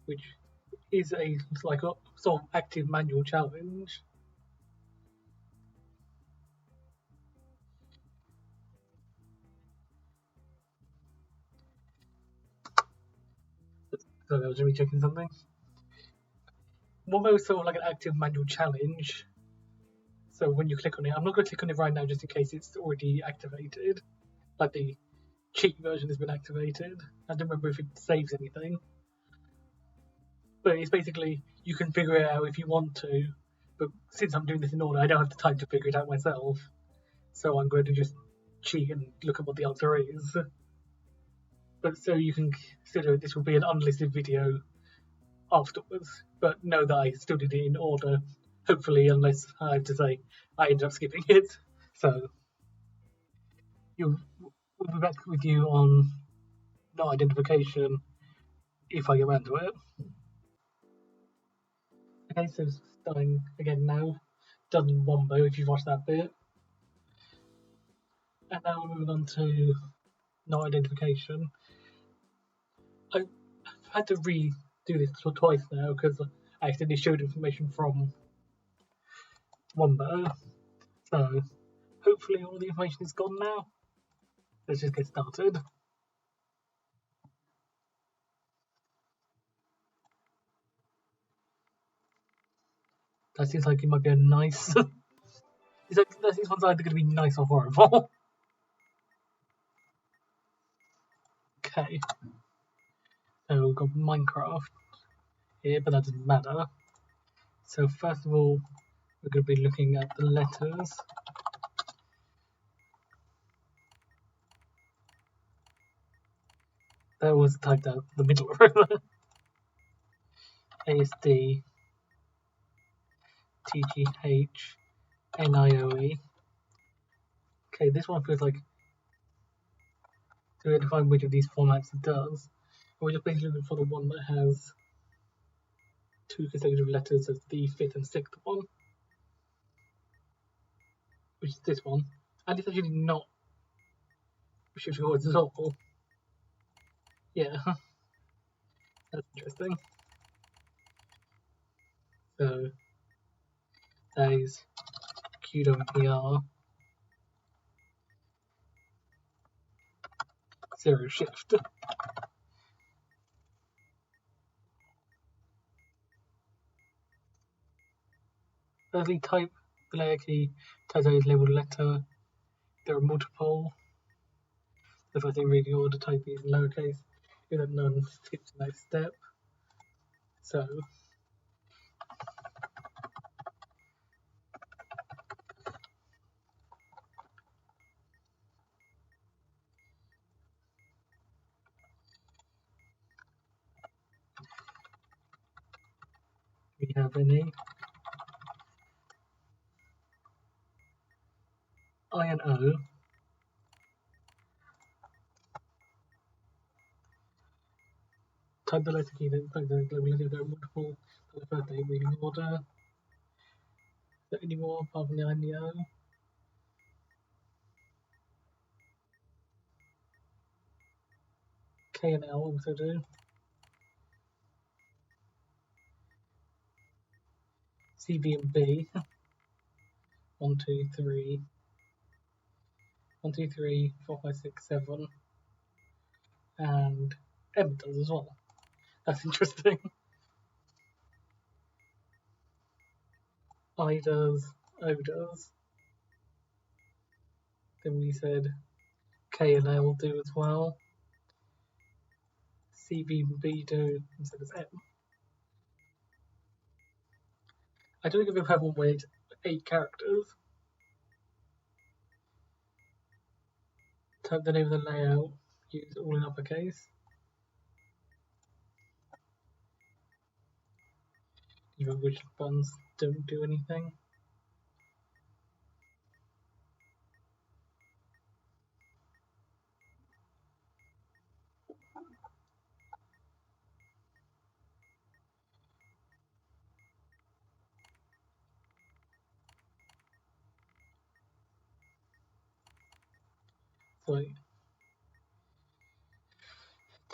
which is like a sort of active manual challenge. So I was just checking something. Wumbo is sort of like an active manual challenge. So when you click on it, I'm not going to click on it right now just in case it's already activated. Like the cheat version has been activated. I don't remember if it saves anything. But it's basically, you can figure it out if you want to. But since I'm doing this in order, I don't have the time to figure it out myself. So I'm going to just cheat and look at what the answer is. But so you can consider this will be an unlisted video afterwards. But know that I still did it in order. Hopefully, unless I have to say I ended up skipping it. So we'll be back with you on no identification if I get around to it. Okay, so starting again now. Done Wumbo if you've watched that bit. And now we're moving on to no identification. I've had to redo this twice now because I accidentally showed information from Wumbo. So hopefully all the information is gone now. Let's just get started. That seems like it might be a nice. This one's either going to be nice or horrible. Okay. So we've got Minecraft here, but that doesn't matter. So first of all, we're going to be looking at the letters. That was typed out the middle of it. ASD, TGH, NIOE. Okay, this one feels like to identify which of these formats it does. We're just basically looking for the one that has 2 consecutive letters as the 5th and 6th one, which is this one. And it's actually not Shufflewords at all. Yeah, that's interesting. So that is QWPR 0 shift. Firstly, type the layer key, type is labeled letter. There are multiple. The first thing reading order type is in lowercase. If that none, skip to the next step. So we have any I and O. Type the letter key, then type the global letter, there are multiple. The first thing reading order. Is there any more apart from the I and the O? K and L also do. C, B, and B. 1, 2, 3. 1, 2, 3, 4, 5, 6, 7. And M does as well. That's interesting. I does, O does. Then we said K and L do as well. C, B, and B do instead of M. I don't think I've ever had one where it's 8 characters. Type the name of the layout, use all in uppercase. Even which ones don't do anything. Right.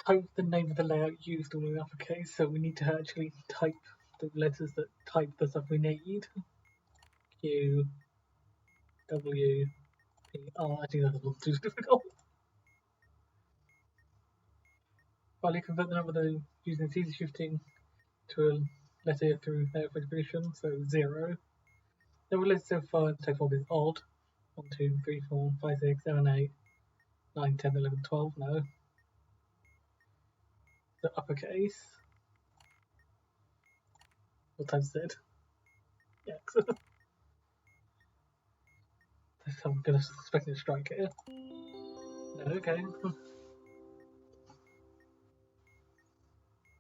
Type the name of the layout used all in uppercase, so we need to actually type the letters that type the stuff we need. Q, W, P, R. I think that's a little too difficult. Finally, convert the number using easy shifting to a letter through layout configuration, so 0. Then we'll let's so far the text form is odd. 1, 2, 3, 4, 5, 6, 7, 8, 9, 10, 11, 12. No. The uppercase. What time is it? Yeah. I'm gonna suspect a strike here. No, okay. To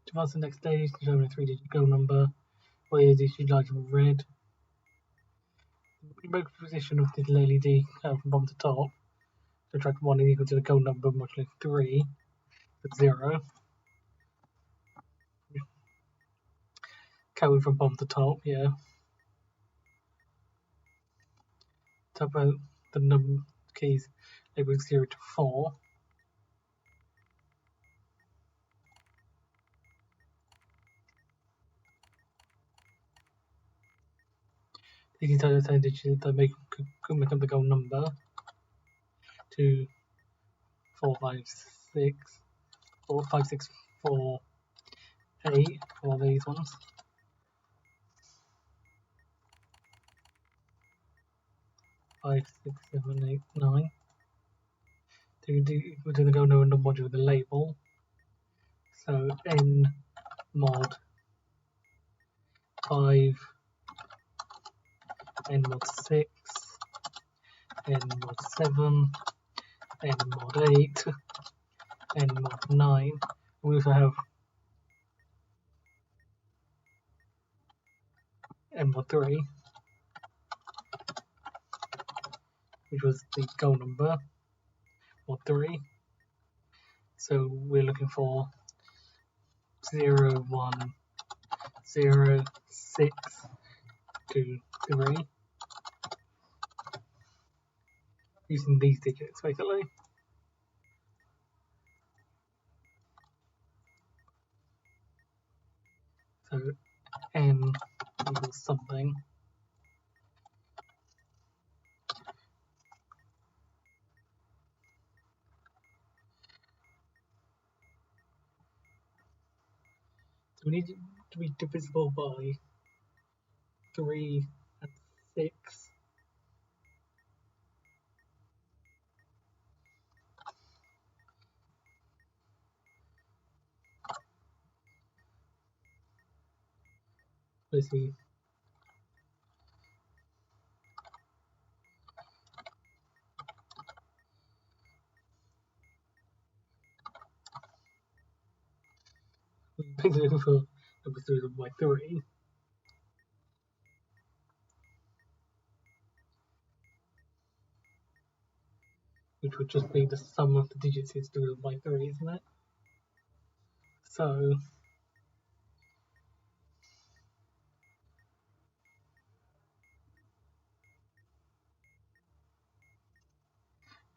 advance the next stage, determine a 3-digit go number. Where is issued item red? The remote position of this LED from bottom to top. So track 1 is equal to the go number modulus 3. That's 0. Counting from bottom to top, yeah. Talk about the number keys labeled 0 to 4. These are the digits that could make up the go number. 2, 4, 5, 6, 4, 5, 6, 4, 8 for these ones. 5, 6, 7, 8, 9. So we're going to go now in the module with the label. So n mod 5, n mod 6, n mod 7, n mod 8, n mod 9. We also have n mod 3, which was the goal number, mod 3. So we're looking for 0, 1, 0, 6, 2, 3. Using these digits basically. So n equals something. So we need it to be divisible by 3 and 6. Basically, basically for number 3 by 3. Which would just be the sum of the digits is divided by 3, isn't it? So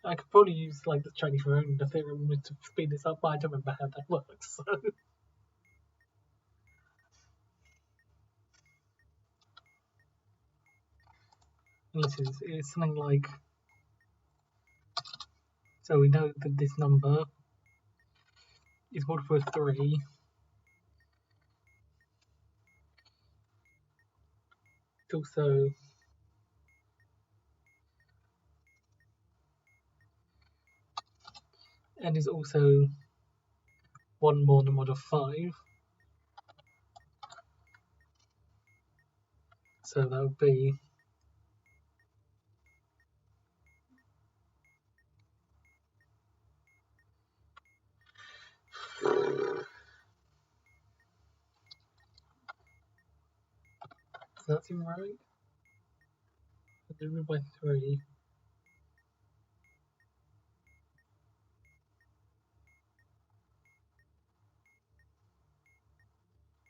I could probably use like the Chinese remainder theorem to speed this up, but I don't remember how that works. So. Unless it's something like, so we know that this number is multiple of 3. It's also and is also 1 more than mod of 5. So that would be does that seem right? Divided by 3.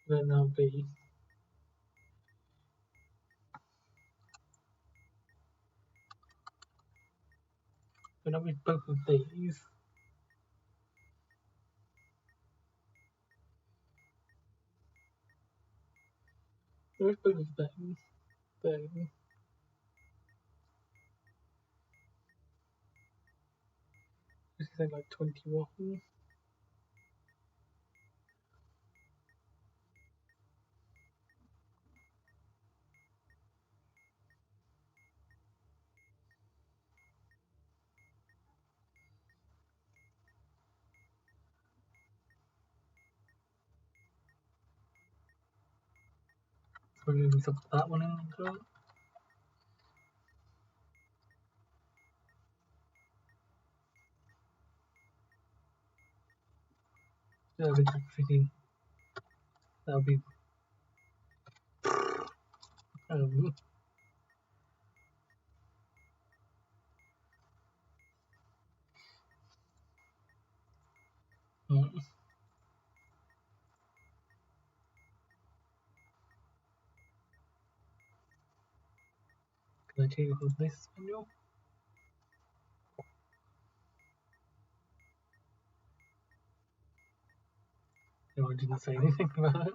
Then that would be But not with both of these. With both of them. Then this is like 21. So we're going to put that one in as well. That'll be freaking. That'll be. Can I change this manual? No, I didn't say anything about it.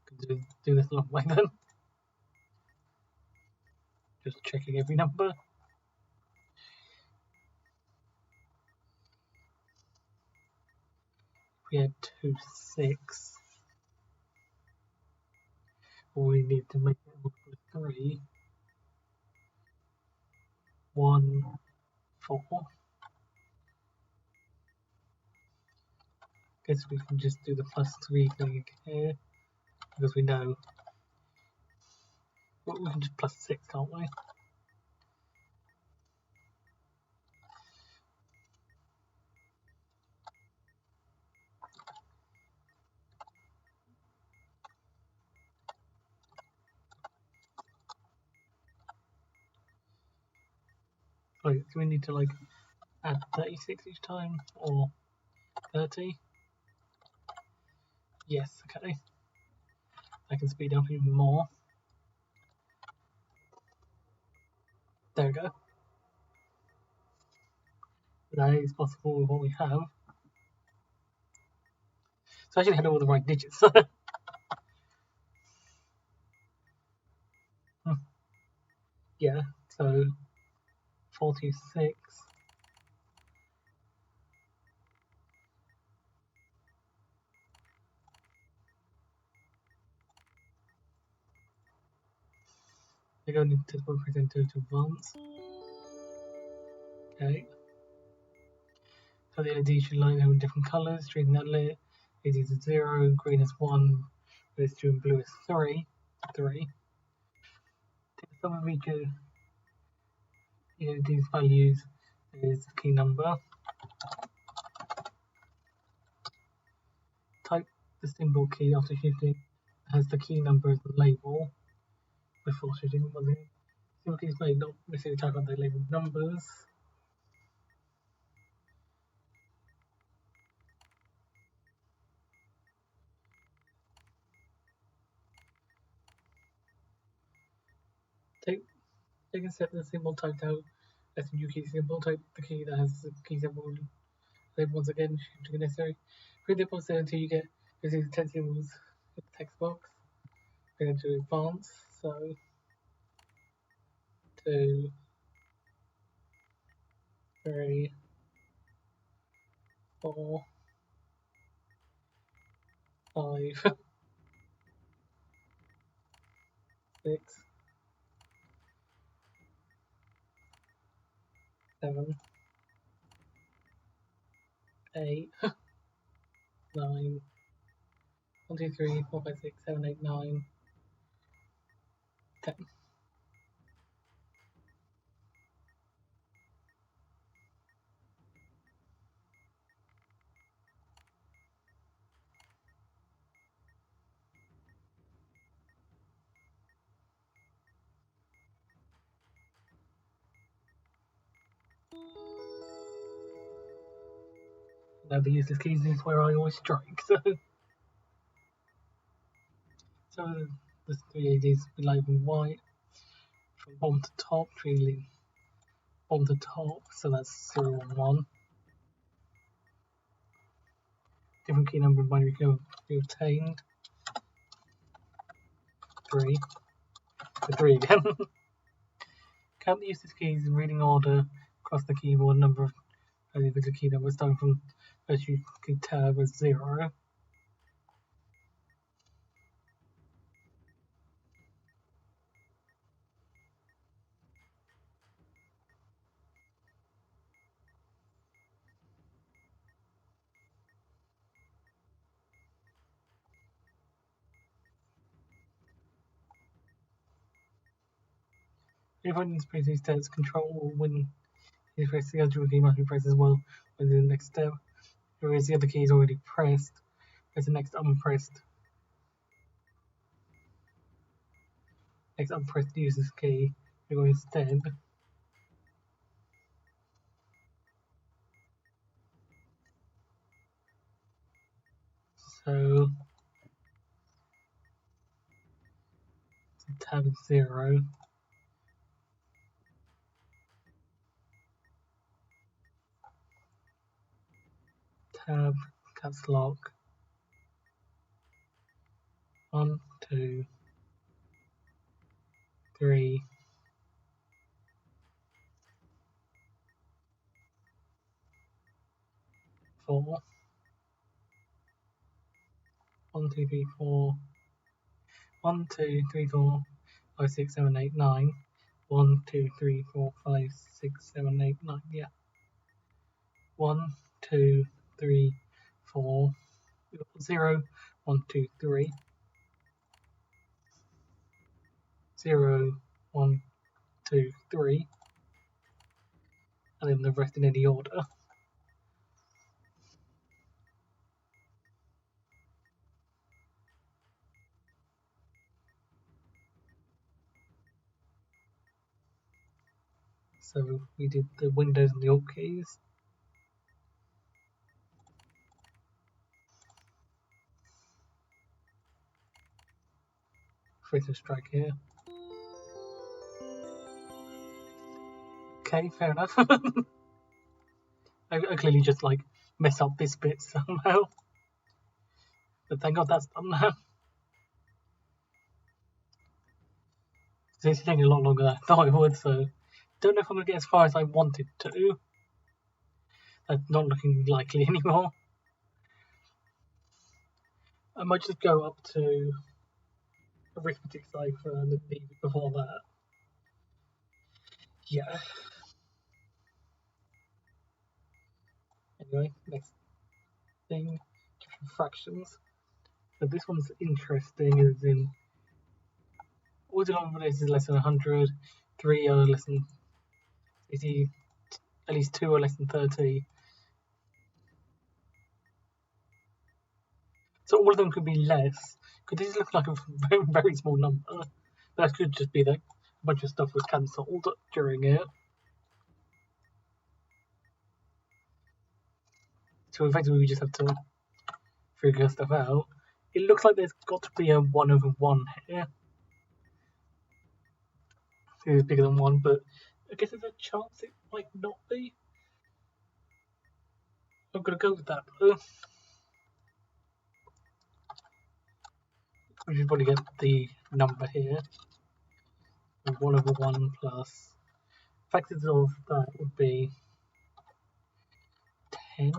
Could do this long way then. Just checking every number. We had 2, 6. All we need to make it equal to 3. 1, 4. Guess we can just do the +3 thing here because we know. Well, we can just +6, can't we? Wait, do we need to like add 36 each time or 30? Yes, okay. I can speed up even more. There we go. That is possible with what we have. So I actually had all the right digits. Yeah, so 46. We're going into the presenter to advance. Okay. So the LED should line them in different colours. Green that lit is either 0, green is 1, red is 2, and blue is 3. The sum of each of these values is the key number. Type the symbol key after shifting has the key number as the label before shifting. Symbol keys may not necessarily type out the label numbers. Take a step the symbol typed out as a new key symbol. Type the key that has the key symbol label once again, shifting necessary. Read the poster until you get the 10 symbols in the text box. We're going to advance, so 2, 3, 4, 5, 6, 7, 8, 9, 1, 2, 3, 4, 5, 6, 7, 8, 9, 10. Now the useless keys is where I always strike, so the 3 LEDs will be labelled white from bottom to top, really on the top, so that's 0 1 1. Different key number binary can be obtained. 3. So 3 again. Count the usage keys in reading order across the keyboard. Number of individual key numbers starting from first you key tab as 0. If one press these steps, control will win. If you press the other key must be pressed as well when the next step. Whereas the other key is already pressed, press the next unpressed. Next unpressed uses key to go instead. So tab 0. Tab caps lock. 1 2 3 4. 1 2 3 4. 1 2 3 4 5 6 7 8 9. 1 2 3 4 5 6 7 8 9. Yeah. 1 2 3 4 0 1 2 3 0 1 2 3, and then the rest in any order. So we did the Windows and the Alt keys. Fatal strike here. Okay, fair enough. I clearly just like mess up this bit somehow. But thank God that's done now. So it's taking a lot longer than I thought it would, so don't know if I'm gonna get as far as I wanted to. That's not looking likely anymore. I might just go up to Arithmetic, Cipher and then leave it before that. Yeah. Anyway, next thing, fractions. So this one's interesting, as in all denominators is less than 100, 3 are less than 80, at least 2 are less than 30. So all of them could be less, because this looks like a very, very small number. That could just be that a bunch of stuff was cancelled during it. So effectively we just have to figure stuff out. It looks like there's got to be a 1 over 1 here. It is bigger than 1, but I guess there's a chance it might not be. I'm going to go with that though. We should probably get the number here. 1 over 1 plus factors of that would be 10.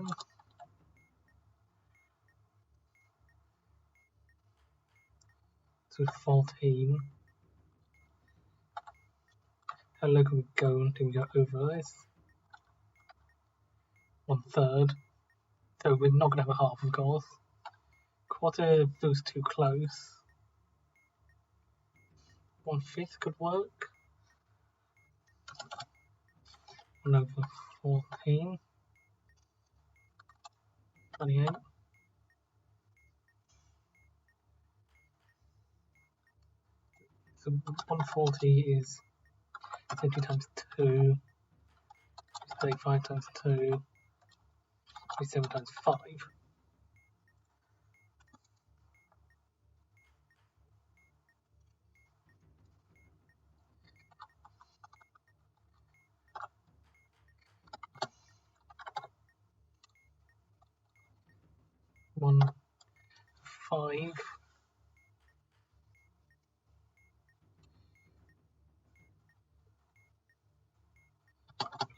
So 14. How low can we go until we go over this? 1/3. So we're not going to have a half, of course. Quarter feels too close. 1/5 could work. 1 over 14. 28. So 140 is 70 times 2. 35 times 2. 27 times 5. 1, 5.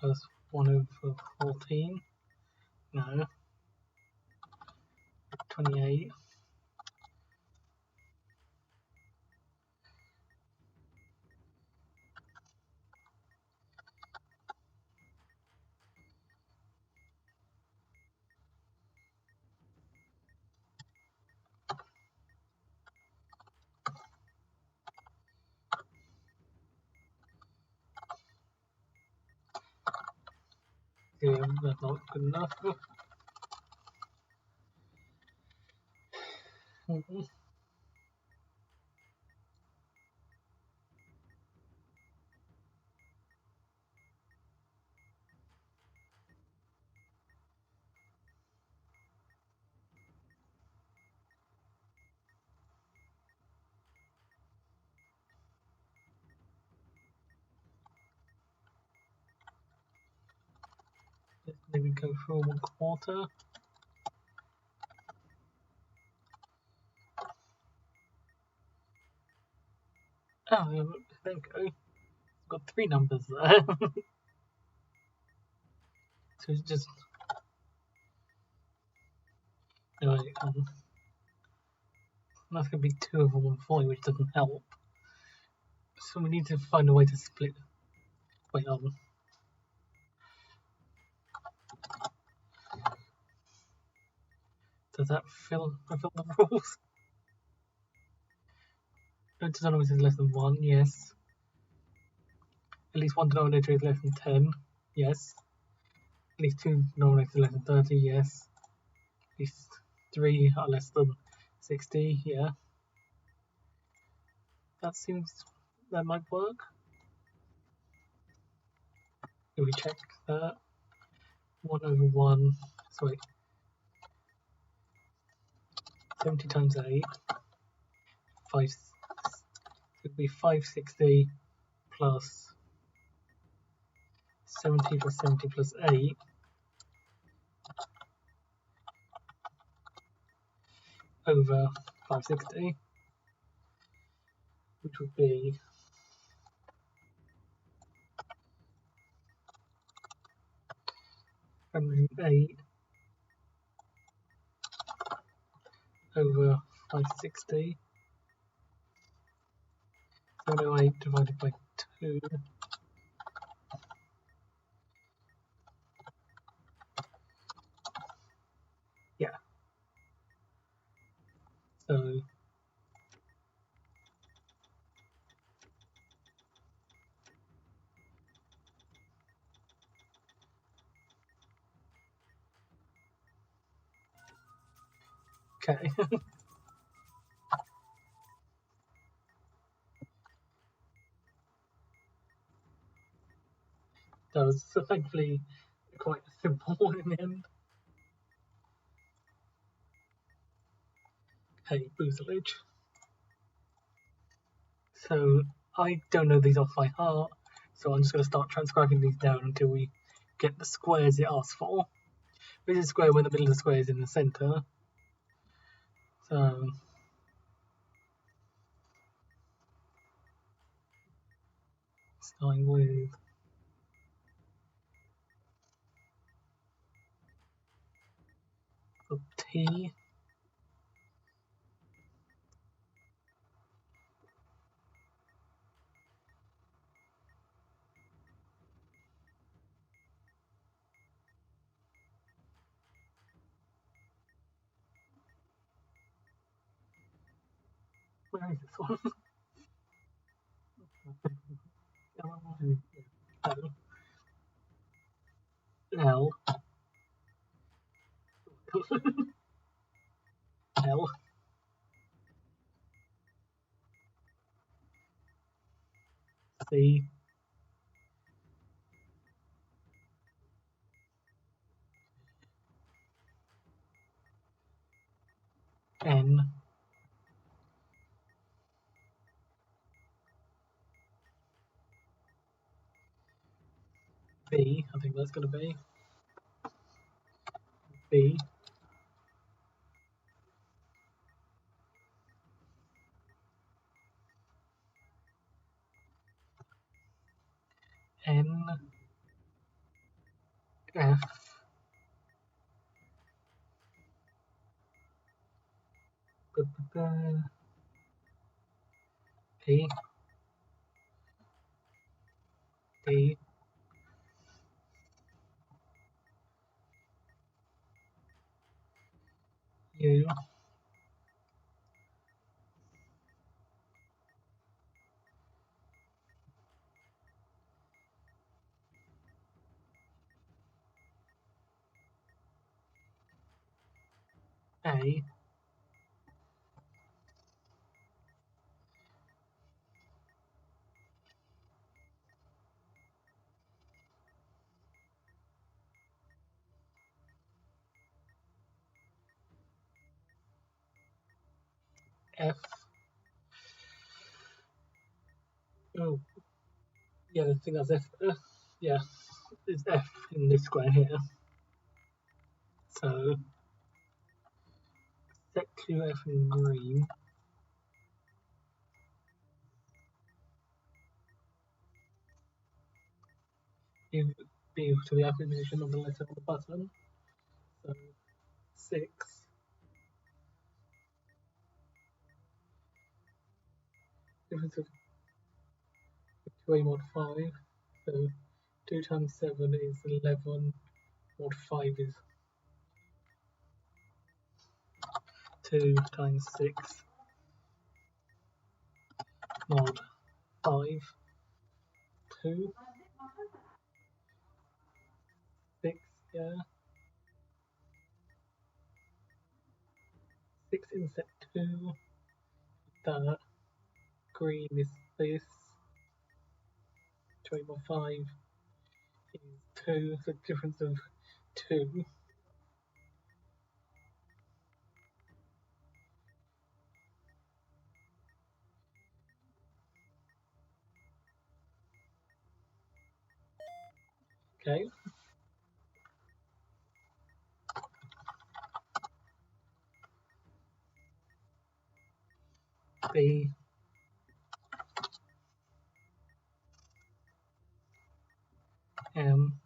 Plus 1 over 14. No. 28. Yeah, that's not good enough. Let's maybe go for 1/4. Oh, there we go. Got 3 numbers there. So it's just no, that's gonna be 2 over 140, which doesn't help. So we need to find a way to split. Wait, does that fulfill the rules? No denominator is less than 1, yes. At least one denominator is less than 10, yes. At least 2 denominators are less than 30, yes. At least 3 are less than 60, yeah. That might work. If we check that, 1 over 1, sorry, 70 times 8, 5, it would be 560 plus 70 plus 70 plus 8 over 560, which would be 108 over 560. 708 divided by 2. Yeah. So okay. That was thankfully quite a simple one in the end. Hey, Boozleage. So I don't know these off by heart, so I'm just going to start transcribing these down until we get the squares it asks for. This is square when the middle of the square is in the centre. So starting with the T. Where is this one? L. L. C. N. B. I think that's going to be B. N, F, P, D, U, A, F. Oh, yeah, I think that's F. Yeah, it's F in this square here. So set 2F in green. Give B to the upper position of the letter on the button. So 6. Difference of 2A mod 5. So 2 times 7 is 11. Mod 5 is 2 times 6. Mod 5. 2. 6, yeah. 6 in set 2. That. Green is this. 2 mod 5 is 2. So difference of 2. Okay. B, M,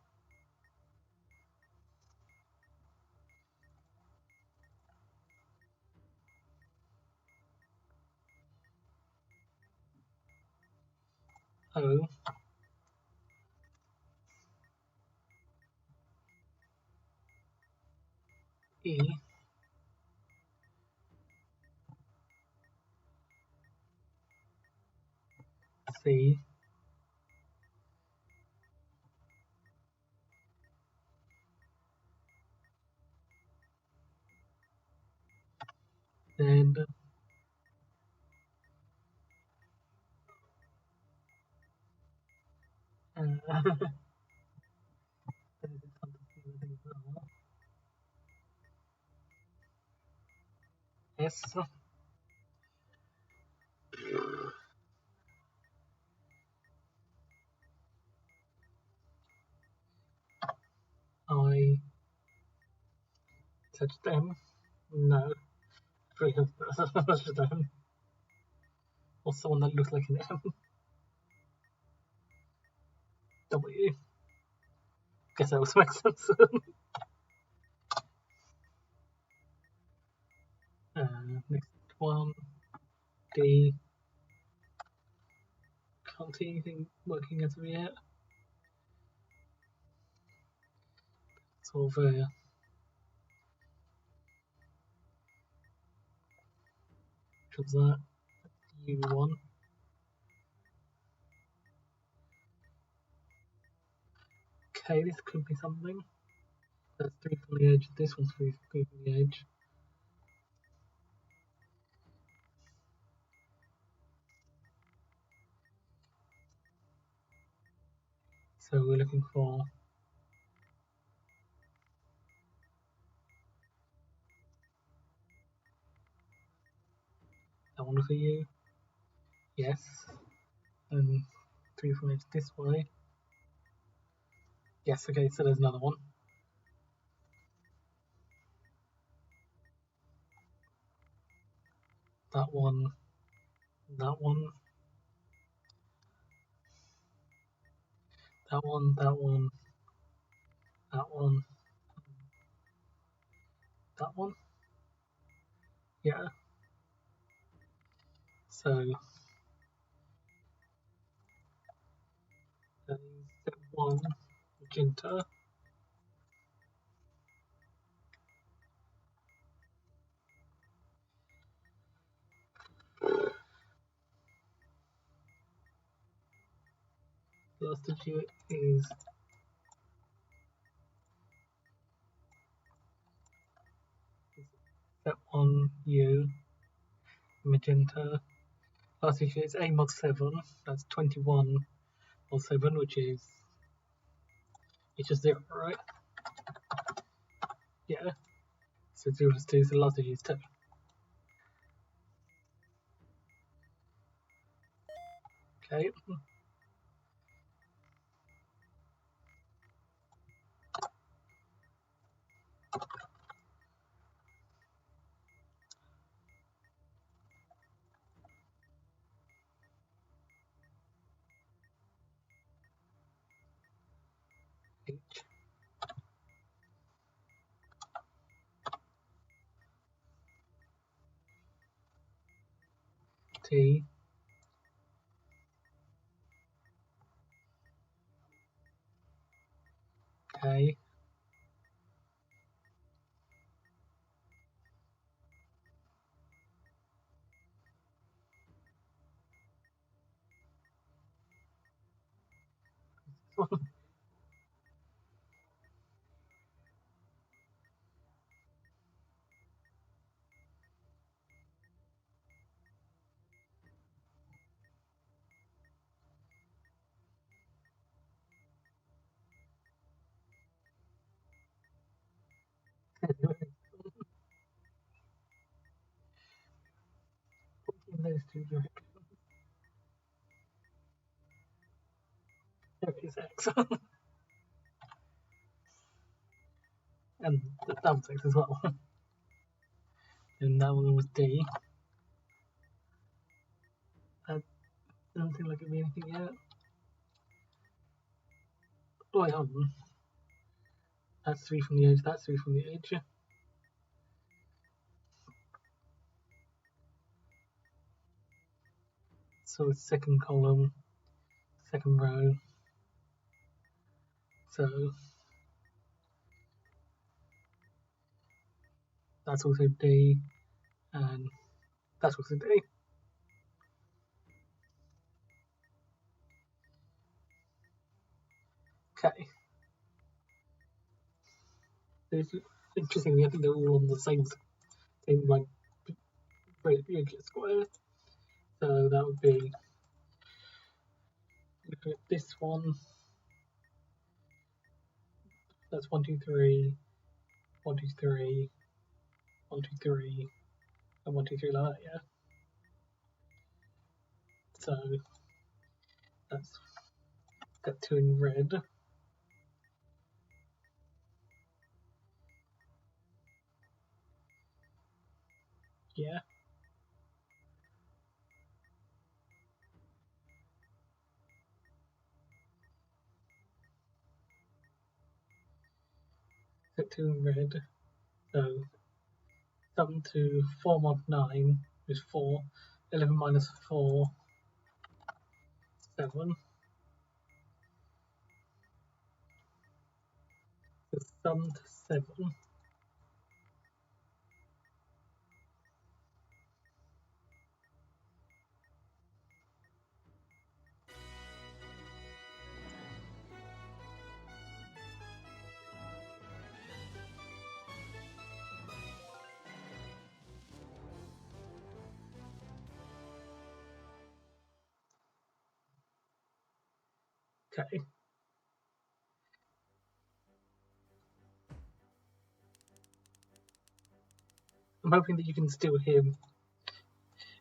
O, E, C, Z, S, I, touch them. No, three of touch them. Or someone that looks like an M. W. Guess that was makes sense. Next one. D. Can't see anything working as of yet. Solve what's that? U1. Okay, this could be something. That's 3 from the edge. This one's 3 from the edge. So we're looking for that one for you. Yes. And 3 from edge this way. Yes, okay, so there's another one. That one. That one. that one, that one, that one, that one. Yeah. So step 1, magenta. Last digit is step 1, U, magenta. Last digit is A mod 7. That's 21 mod 7, which is it's just 0, right? Yeah. So 0 plus 2, so the last digit is 2. Okay. H, T, K, in those two directions. There is X. And that was X as well. And that one was D. That doesn't seem like it'd be anything yet. Oh, wait, hold on. That's 3 from the edge, that's 3 from the edge. So it's second column, second row. So that's also D, and that's also D. Okay. It's interestingly, I think they're all on the same like square. So that would be, looking at this one, that's 1, 2, 3, 1, 2, 3, 1, 2, 3, and 1, 2, 3 like that, yeah. So that's step 2 in red. Yeah. Step 2 in red. So sum to 4 mod 9 is 4. 11 minus 4, 7. So sum to 7. Okay. I'm hoping that you can still hear.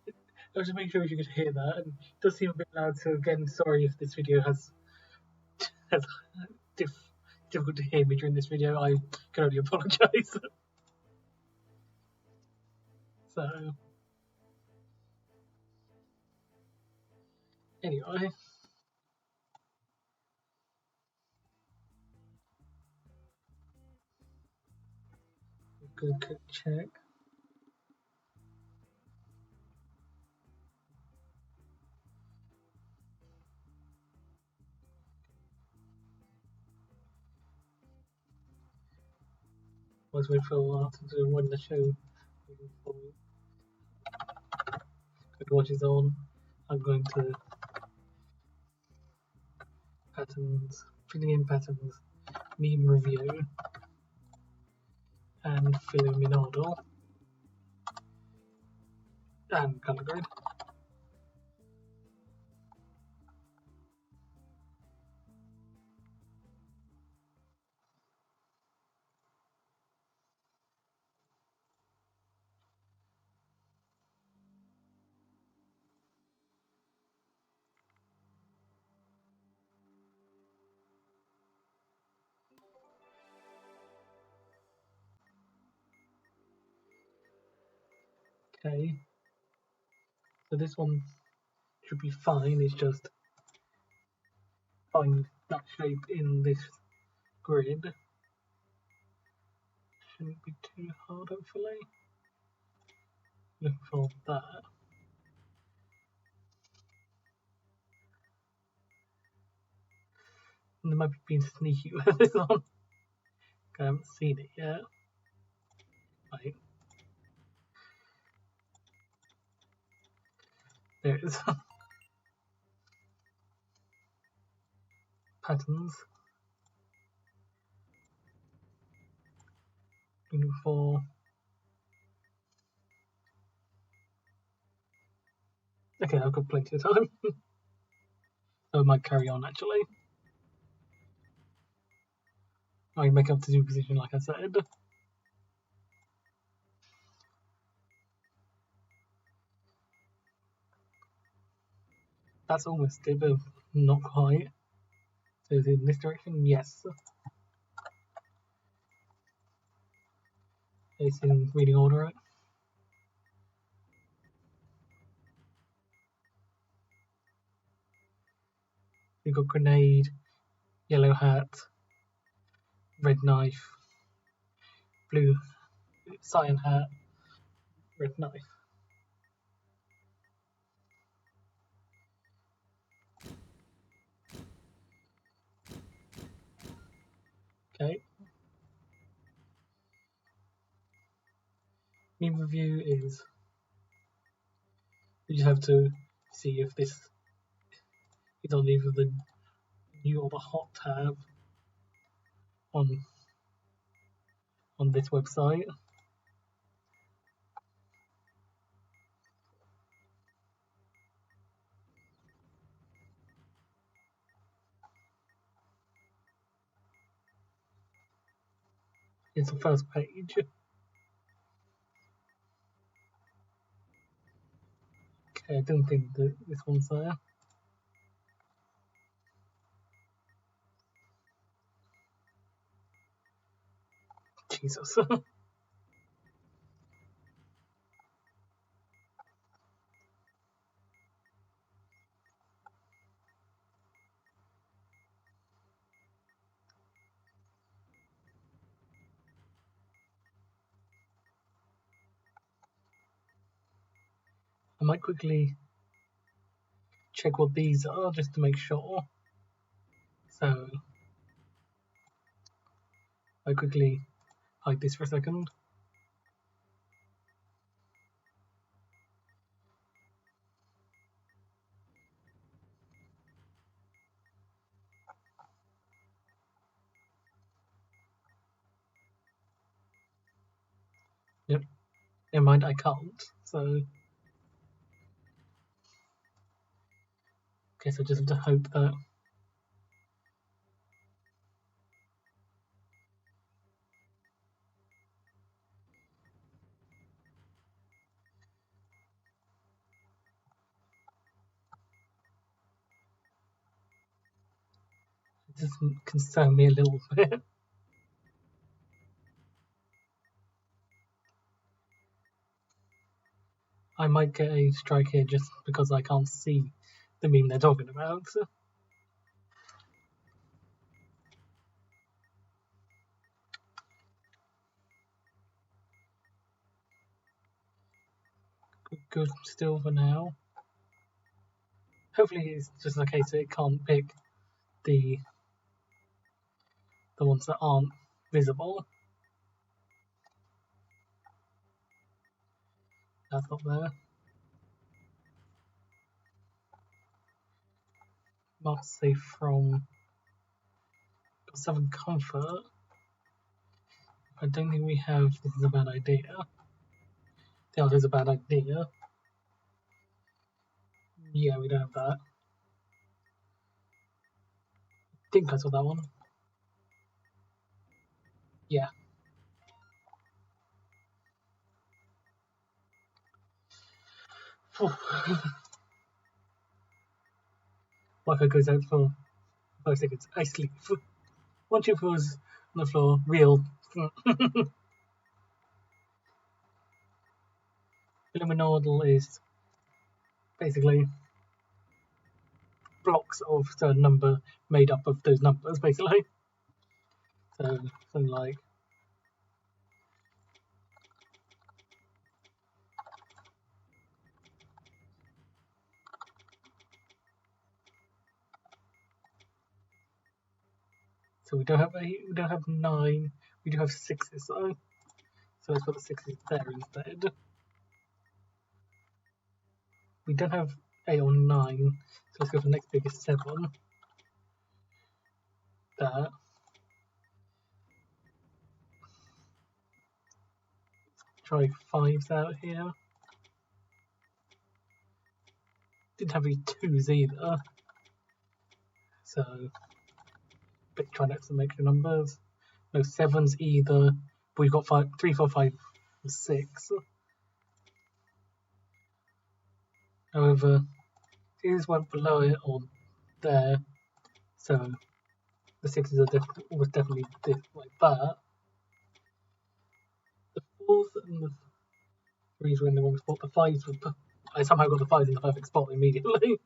I was just making sure you could hear that. And it does seem a bit loud, so again, sorry if this video has difficult to hear me during this video. I can only apologise. So anyway, Good quick check. Was wait for a while to do when the show Good Watch is on. I'm going to patterns, filling in patterns, meme review, and Fillominordle, and color grid. Okay, so this one should be fine. It's just find that shape in this grid. Shouldn't be too hard, hopefully. Looking for that. And they might be being sneaky with this one. I haven't seen it yet. Right. There it is. Patterns. Looking for. Okay, I've got plenty of time. So I might carry on actually. I can make up to do position like I said. That's almost it, but not quite. So is it in this direction? Yes. It's in reading order, right? We've got grenade, yellow hat, red knife, blue cyan hat, red knife. Okay. Meme review is you just have to see if this is on either the new or the hot tab on this website. It's the first page. Okay, I don't think that this one's there. Jesus. I might quickly check what these are just to make sure. So I quickly hide this for a second. Yep. Never mind, I can't. So guess I just have to hope that it doesn't concern me a little bit. I might get a strike here just because I can't see the meme they're talking about. good still for now. Hopefully it's just a case that it can't pick the ones that aren't visible. That's not there. Not safe from 7 comfort. I don't think we have. This is a bad idea. The other is a bad idea. Yeah, we don't have that. I think I saw that one. Yeah. Wi-Fi goes out for 5 seconds. I sleep. Once you pause on the floor, real. Fillominordle is basically blocks of a number made up of those numbers, basically. So something like so we don't have 8, we don't have 9, we do have 6s though. So let's put the 6s there instead. We don't have 8 or 9, so let's go for the next biggest 7. That. Try 5s out here. Didn't have any 2s either. So try next some extra numbers. No 7s either. But we've got 3, 4, 5, 6. However, these went below it or there, so the 6s are was definitely like that. The 4s and the 3s were in the wrong spot. The 5s were. I somehow got the 5s in the perfect spot immediately.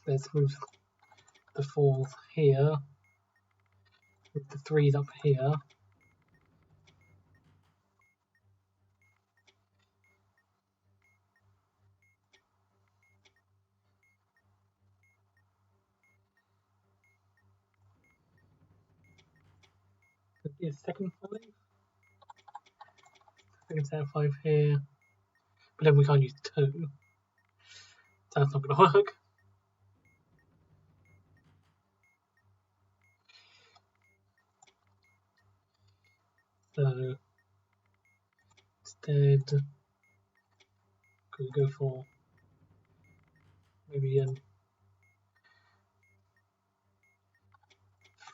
Let's move the 4s here, with the 3s up here. Could be a second 5. Second set of 5 here. But then we can't use 2. So that's not going to work. So instead, could we go for maybe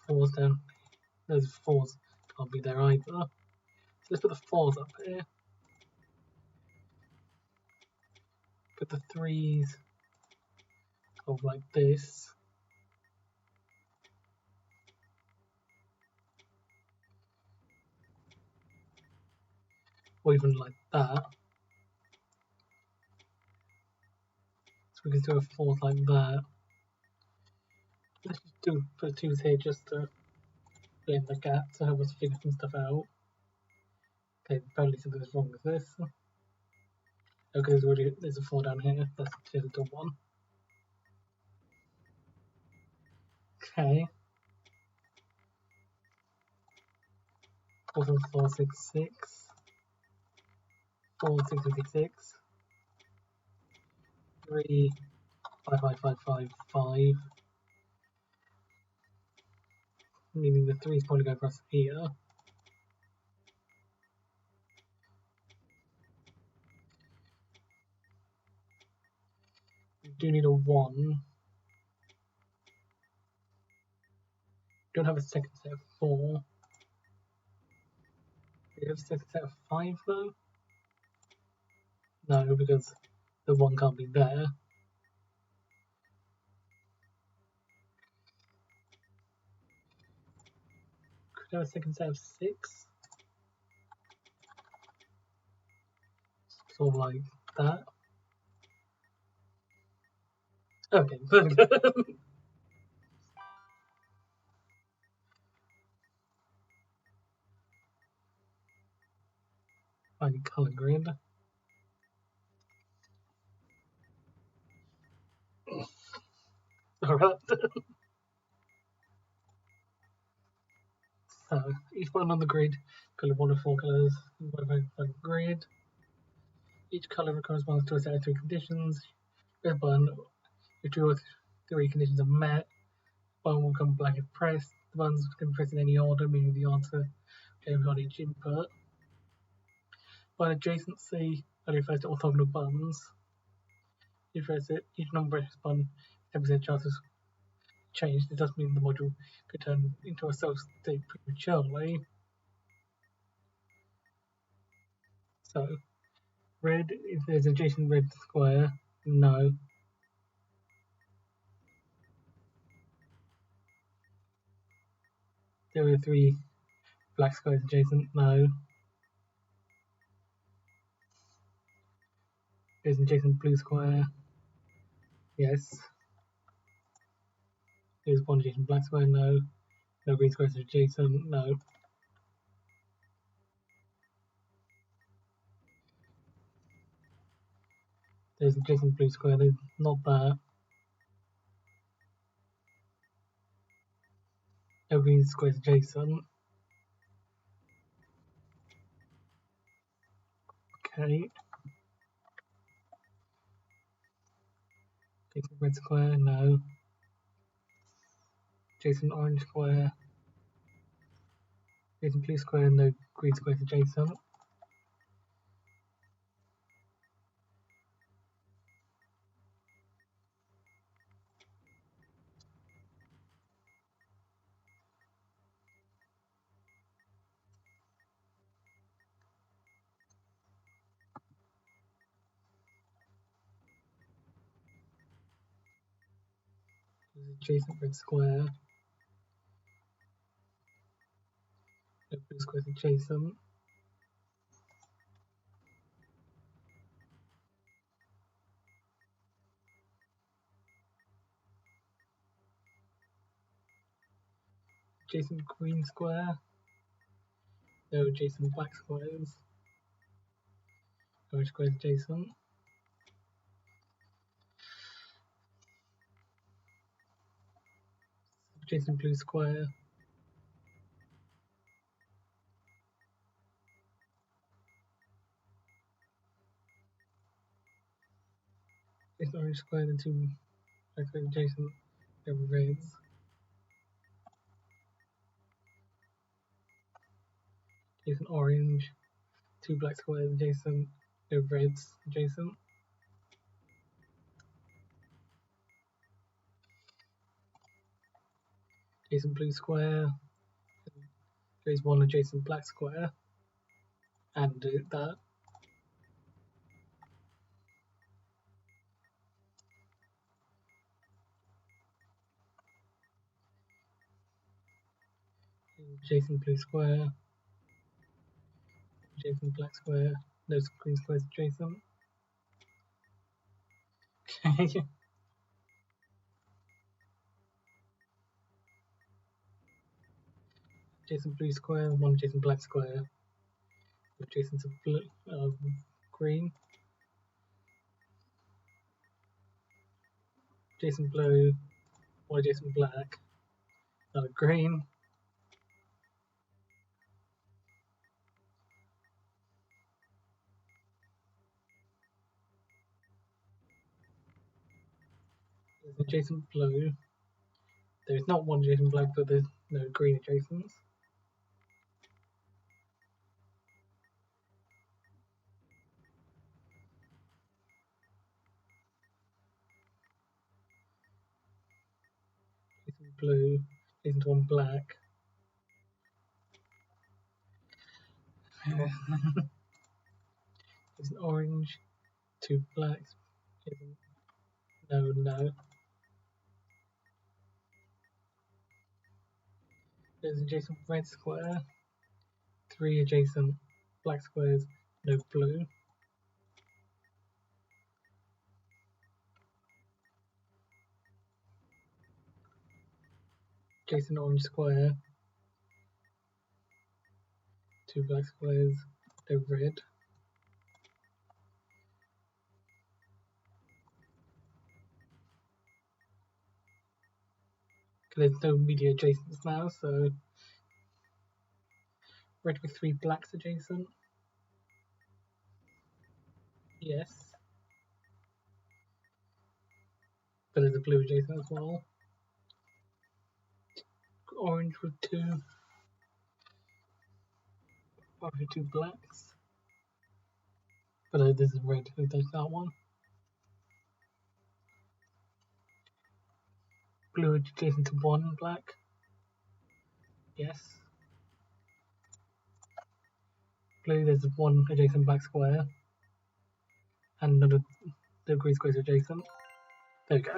4s down? Those 4s can't be there either. So let's put the 4s up here. Put the 3s of like this. Or even like that. So we can do a 4th like that. Let's just put 2s here just to fill in the gap to help us figure some stuff out. Okay, apparently something is wrong with this. Okay, there's a 4 down here. Let's change it to 1. Okay. 4, 4, 6, 6. 4, 6, 6, 6. 3, 5, 5, 5, 5, 5. Meaning the 3 is probably going across here. We do need a 1. Don't have a second set of 4. Do you have a second set of 5 though? No, because the 1 can't be there. Could I have a second set of 6? Sort of like that. Okay, very good. tiny color grid. Alright. So each button on the grid color one of 4 colors by grid. Each color corresponds to a set of 3 conditions. Red button, if 2 or 3 conditions are met, the button will become black if pressed. The buttons can be pressed in any order, meaning the answer changes on each input. By adjacency, only refers to orthogonal buttons. If press it, each non-pressed button 10% chances changed. It does mean the module could turn into a self state prematurely. So, red, if there's adjacent red square, no. There are 3 black squares adjacent, no. There's an adjacent blue square, yes. There's 1 adjacent black square, no. No green squares adjacent, no. There's an adjacent blue square, there's not that. No green squares adjacent. Okay. Adjacent red square, no. Adjacent orange square. Adjacent blue square, no green squares adjacent. Adjacent red square. No blue squares adjacent. Adjacent green square. No adjacent black squares. Orange squares adjacent. Adjacent blue square. Adjacent orange square and 2 black squares adjacent. No reds. Adjacent orange. 2 black squares adjacent. No reds adjacent. Adjacent blue square. There is 1 adjacent black square. And that. Adjacent blue square. Adjacent black square. No green squares adjacent. Okay. Adjacent blue square, 1 adjacent black square. Adjacent to blue, green. Adjacent blue, 1 adjacent black. Green. There's adjacent blue. There is not 1 adjacent black, but there's no green adjacents. Adjacent blue, adjacent 1 black. Adjacent orange, 2 blacks. No. There's adjacent red square. 3 adjacent black squares, no blue. Adjacent orange square. 2 black squares, no red. There's no media adjacents now, so red with 3 blacks adjacent. Yes. But there's a blue adjacent as well. Orange with 2. Orange with 2 blacks. But there's a red who does that one. Blue adjacent to 1 black. Yes. Blue, there's 1 adjacent black square. And another the green square is adjacent. There we go.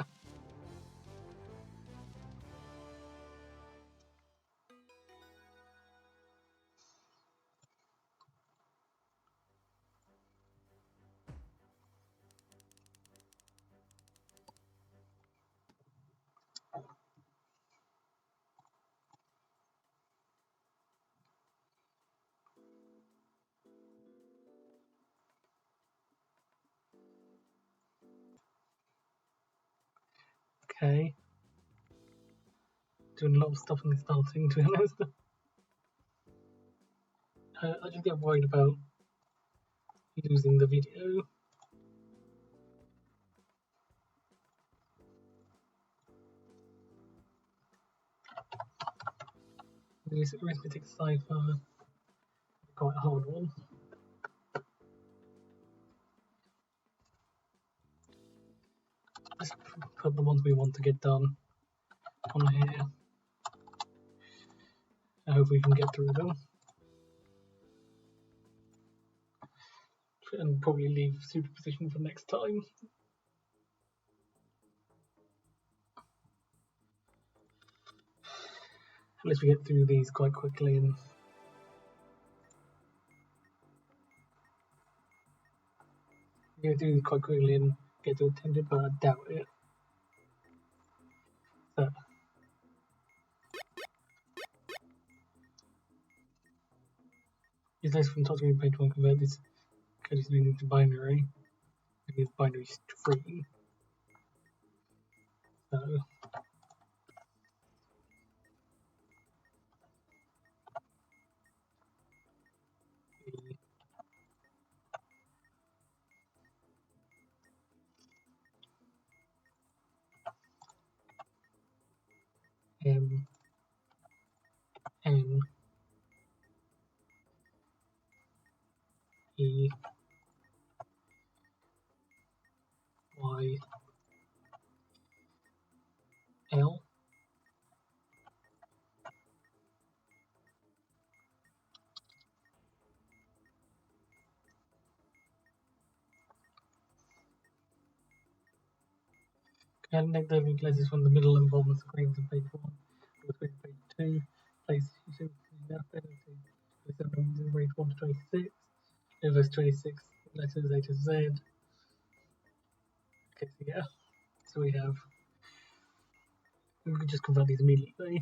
Okay. Doing a lot of stuff in the starting, to be honest. I just get worried about losing the video. This Arithmetic Cipher, quite a hard one. Let's put the ones we want to get done on here. I hope we can get through them. And probably leave superposition for next time. Unless we get through these quite quickly and get through these quite quickly and get to attended, but I doubt it. So use this from top screen page 1 convert this code is into binary. Use binary string. So M N E Y L and make the places from the middle and bottom screens of page 1 to page 2. Place now penalty. Range 1 to 26. Verse 26 letters A to Z. Okay, so yeah. So we can just convert these immediately.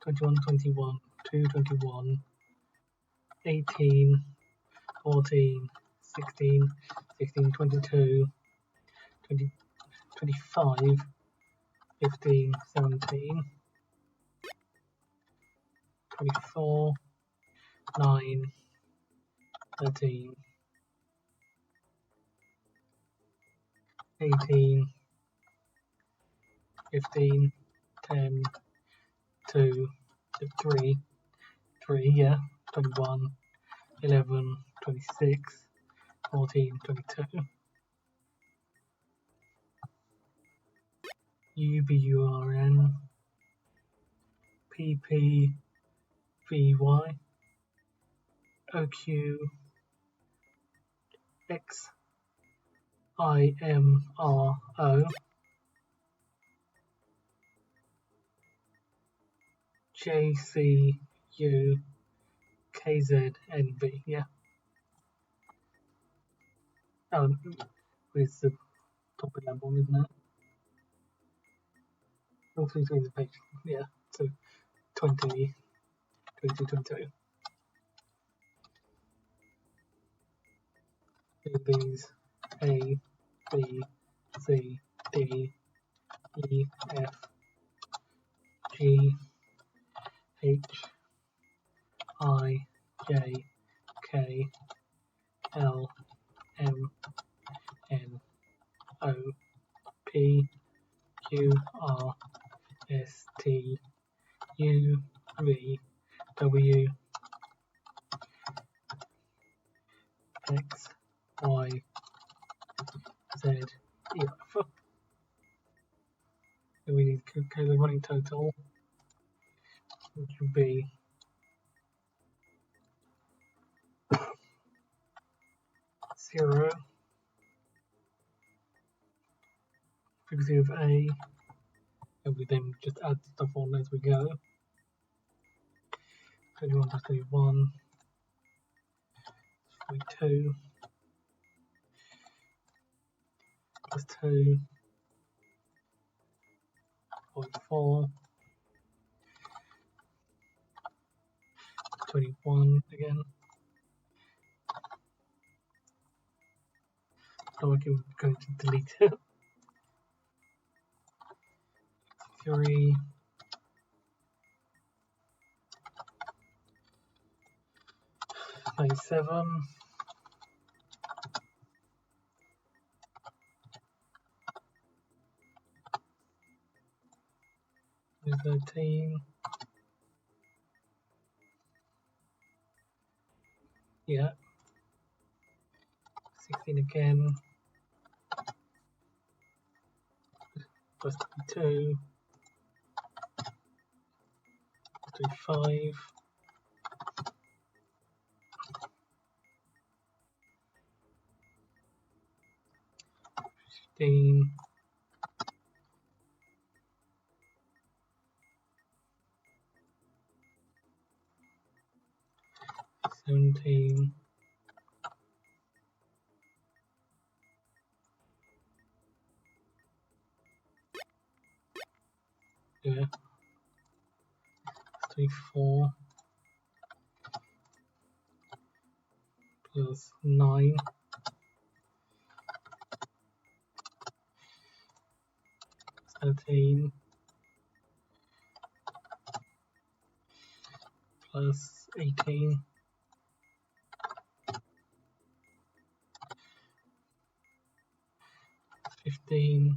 21, 21, 2, 21, 18, 14, 16, 16, 22, 20, 25, 15, 17, 24, 9, 13, 18, 15, 10, 2, 3, 3, yeah, 21, 11, 26, 14, 22. UBURN, PPVY, OQ, XIMRO, JCU, KZNV, yeah. With the top of that one, isn't it? All 3 screens of page, yeah, so 20, 22, 22. These A, B, C, D, E, F, G H I J K L M N O P Q R S T U V W X Y Z E F. So we need to go the running total, which would be 0, frequency of A, and we then just add stuff on as we go. 21 plus 31, 42, plus 2, 0.4, 21 again. So I'm going to delete it. 3, 97, 13, yeah, 16 again, plus 22, 25, 15, 17, 24, plus 9, 13, plus 18, 15,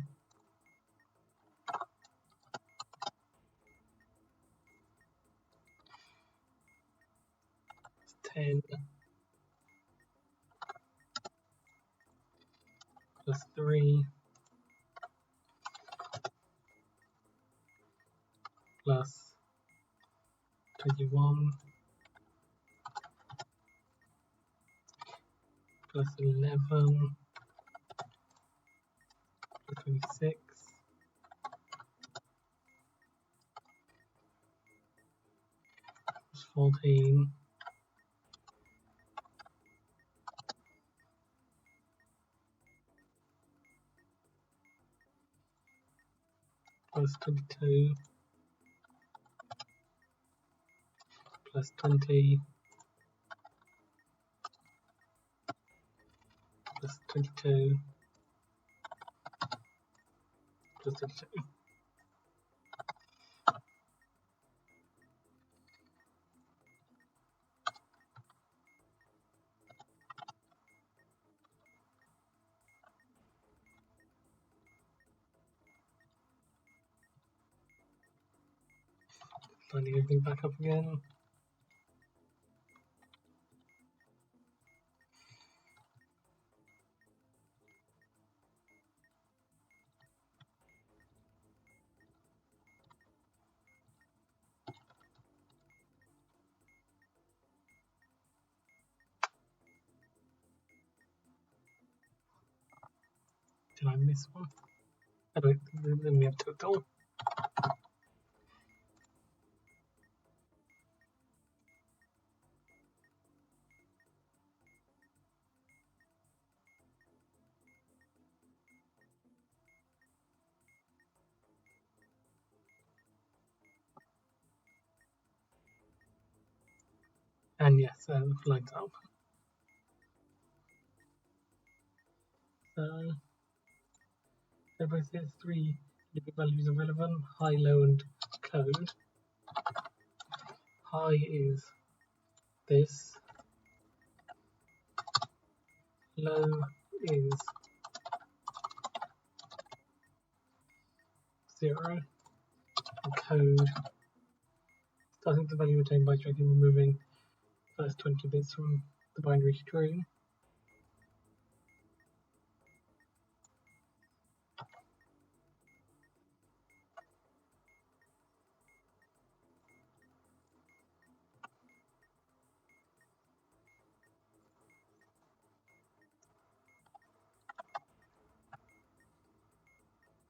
10, plus 3, plus 21, plus 11, plus 26, plus 14, plus 22, plus 20, plus 22, plus 22. Lining everything back up again. Did I miss one? I don't, then we have total. And yes, lines up. So everybody says 3 Liquid values are relevant. High, low, and code. High is this. Low is 0. And code. Starting with the value retained by striking removing first 20 bits from the binary string.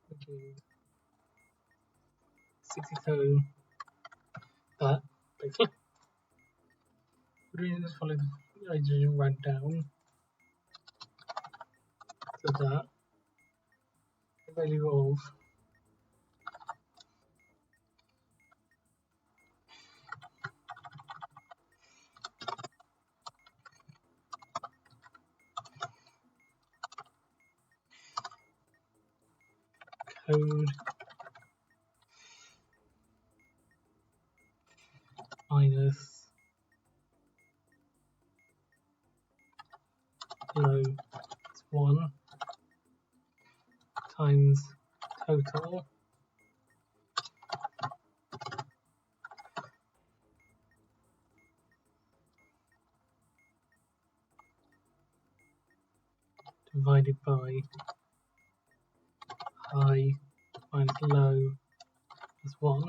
Which is 67. That, basically. We're going to just follow the hydrogen right down. So that. The value of code minus low is 1 times total divided by high minus low is 1.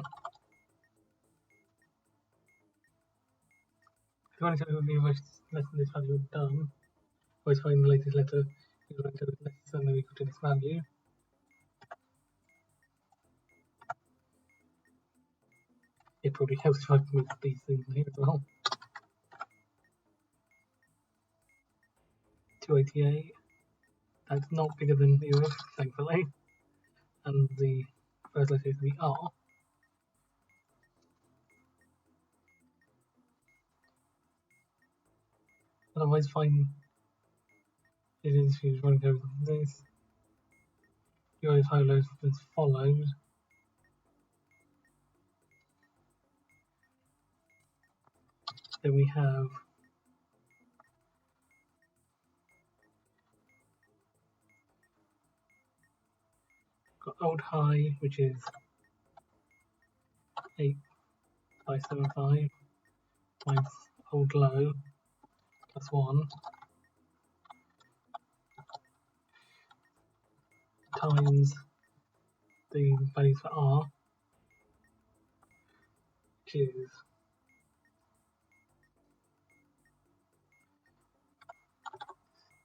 If you want to tell me how much less than this value are done, always find the latest letter equal to less than or equal to this value. It probably helps if I move these things in here as well. 288. That's not bigger than the UF, thankfully. And the first letter is the R. Otherwise, find it is if you want to go with this. You always high lows as follows. Then we have got old high, which is 8575 minus old low plus 1 times the values for R, which is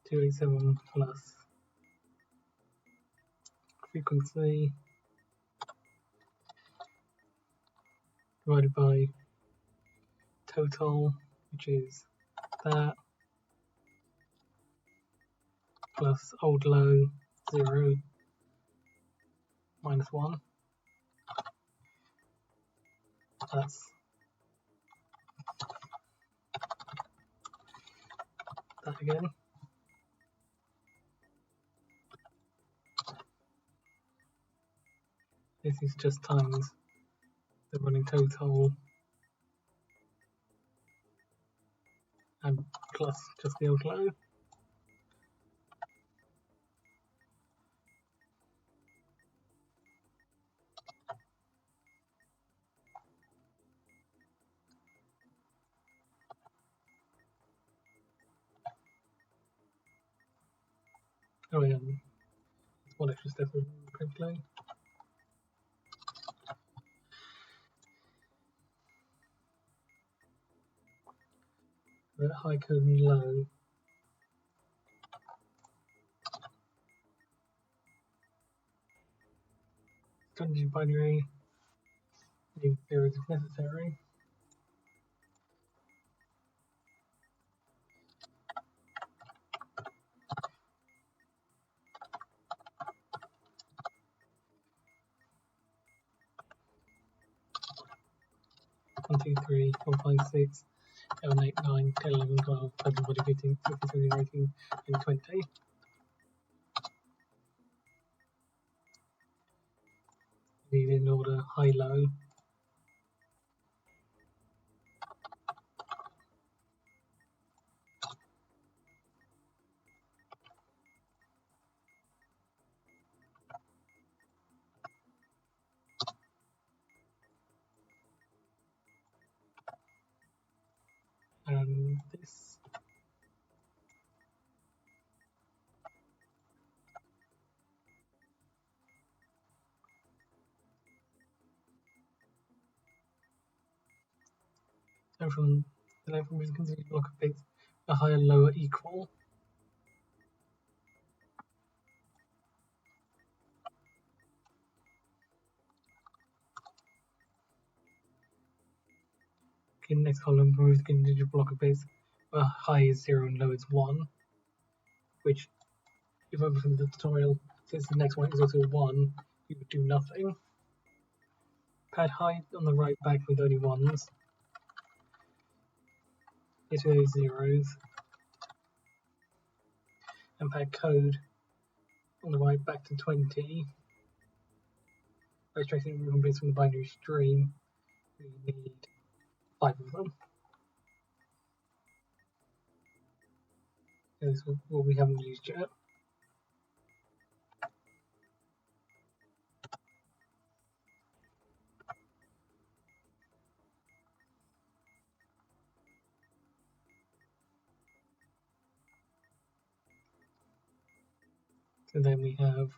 287 plus frequency divided by total, which is that, plus old low 0 minus 1. That's that again. This is just times the running total and plus just the old low. Oh yeah, one extra step of quickly. The high code and low. Strategy binary. Leave zeros if necessary. One, 2, 3, 4, 5, 6, 7, 8, 9, 10, 11, 12, 13, 14, 15, 16, 17, 18, and 20. in order high-low. And this. So from the length of the consecutive block of bits, a higher lower equal. Okay, next column removes the consecutive block of bits, where high is 0 and low is 1. Which, if I look at the tutorial, since the next one is also 1, you would do nothing. Pad high on the right back with only 1s. Get rid of those zeros. And pad code on the right back to 20. By extracting the bits from the binary stream, we need 5 of them. And this is what we haven't used yet. So then we have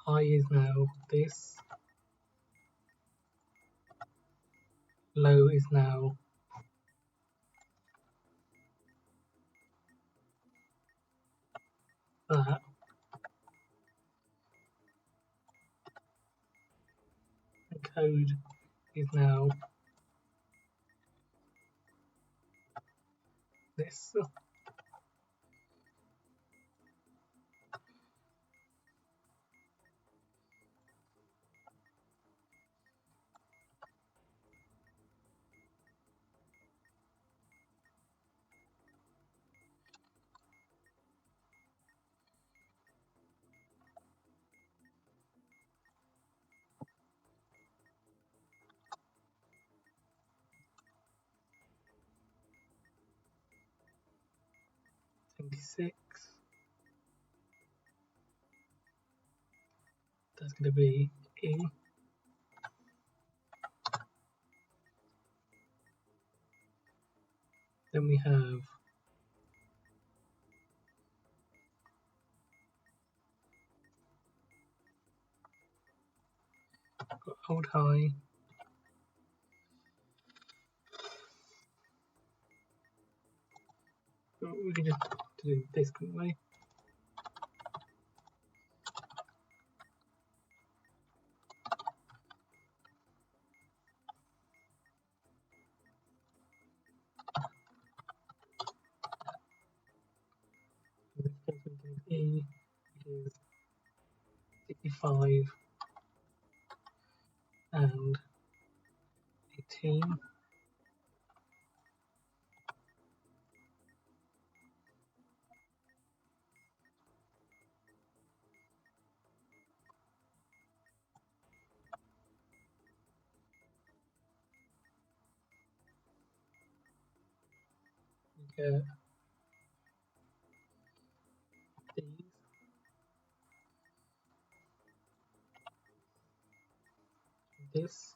high is now this, low is now that, and code is now this. 26. That's going to be E. Then we have hold high. We can just do this, couldn't we? In this case, we do E, which is 65 and 18. We get these. This.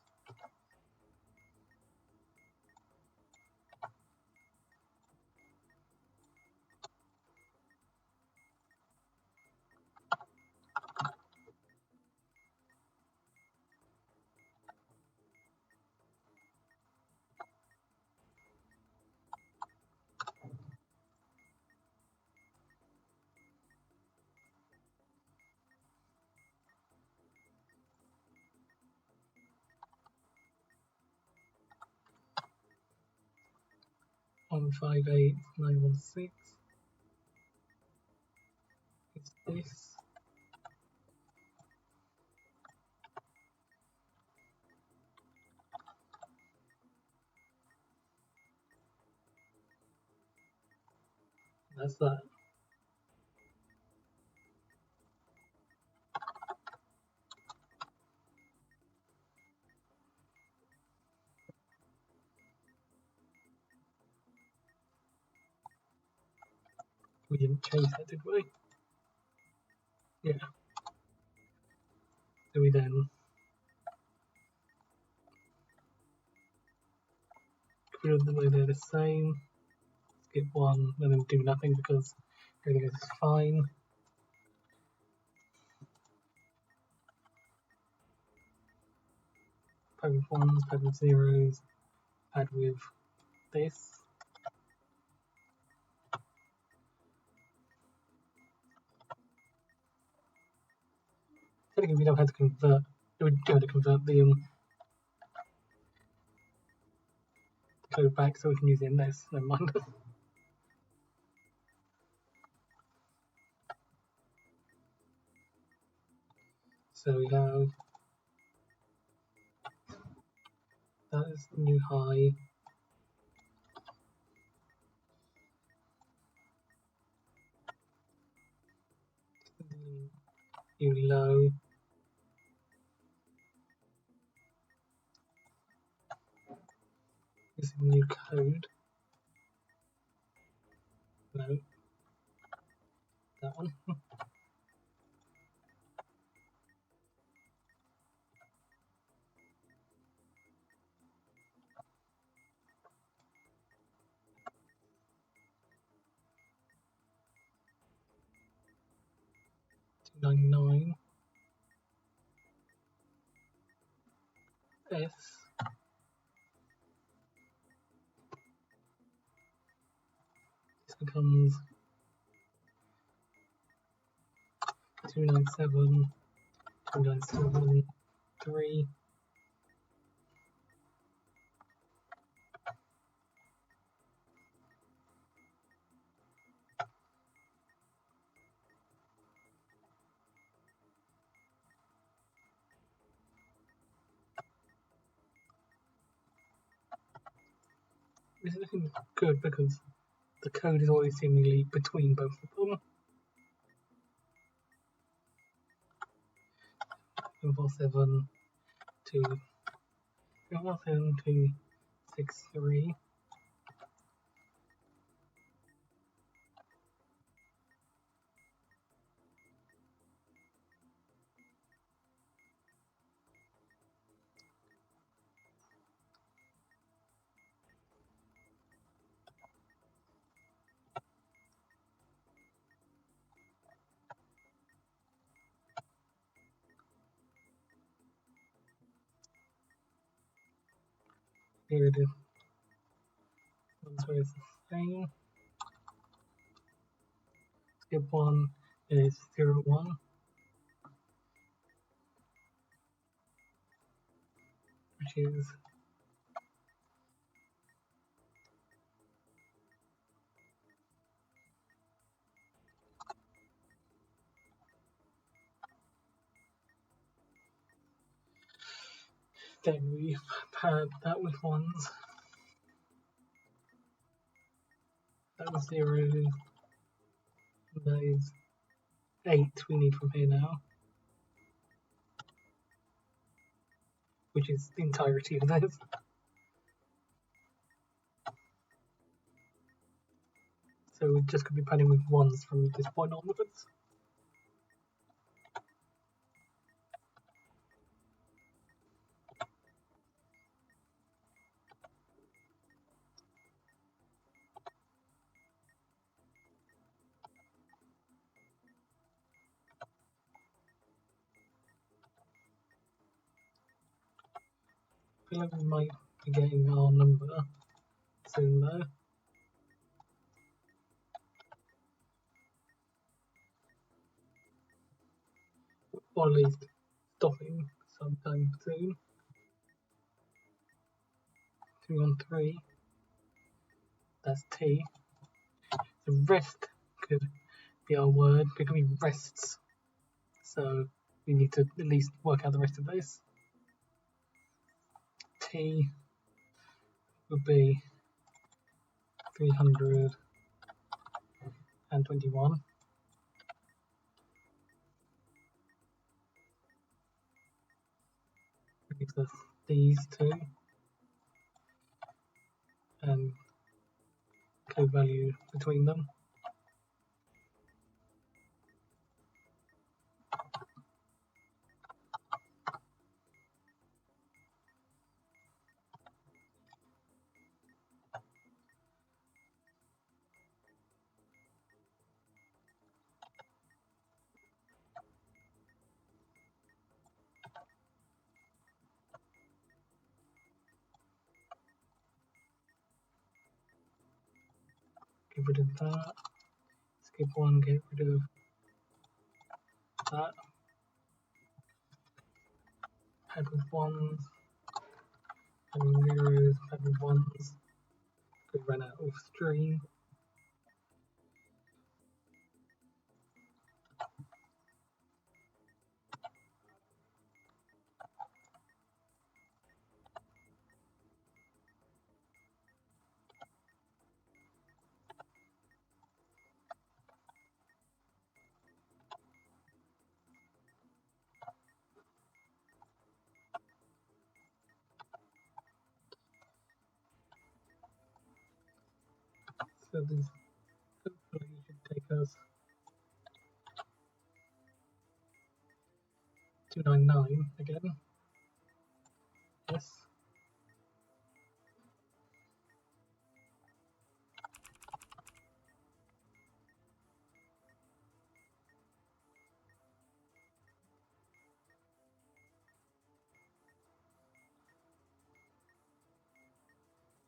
On 58916 is this. That's that. We didn't change that, did we? Yeah. So we then put them where they're the same, skip one, and then do nothing because everything is fine. Pad with ones, pad with zeros, pad with this. Technically, we don't have to convert. We do have to convert the code back so we can use it in this. Never mind. So we have that is the new high. New low. This is the new code. No, that one. 299 S. This becomes 297, 297, 3. This is looking good because the code is always seemingly between both of them. 747 to 747 to 63. Here it is. One's where it's the same. Skip one is 0, 1. Which is then we pad that with ones. That was 0. That is 8 we need from here now. Which is the entirety of this. So we're just going to be padding with ones from this point onwards. I feel like we might be getting our number soon though. Or at least stopping sometime soon. 213. That's T. The rest could be our word. It could be rests. So we need to at least work out the rest of those. T would be 321. It gives us these two. And code value between them. get rid of that. Skip one, get rid of that. Add with ones, add with zeros, add with ones. We ran out of string. So this hopefully should take us 299 again. Yes.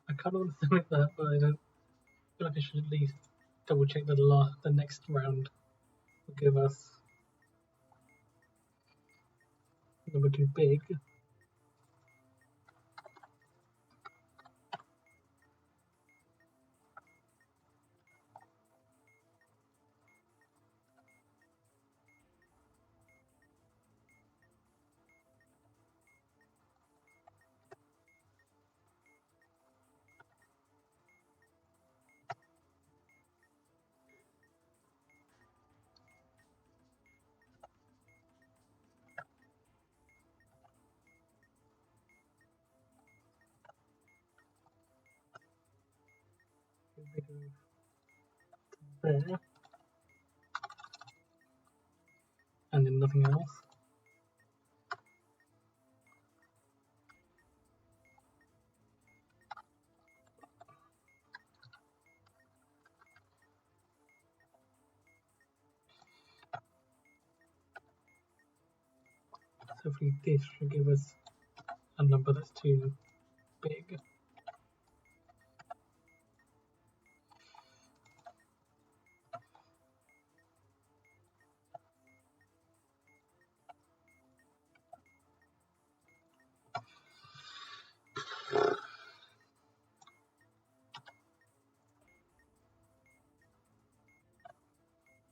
I kind of want to submit that, but I don't feel like I should at least double check that the next round will give us a number too big. There. And then nothing else. So hopefully this should give us a number that's too big.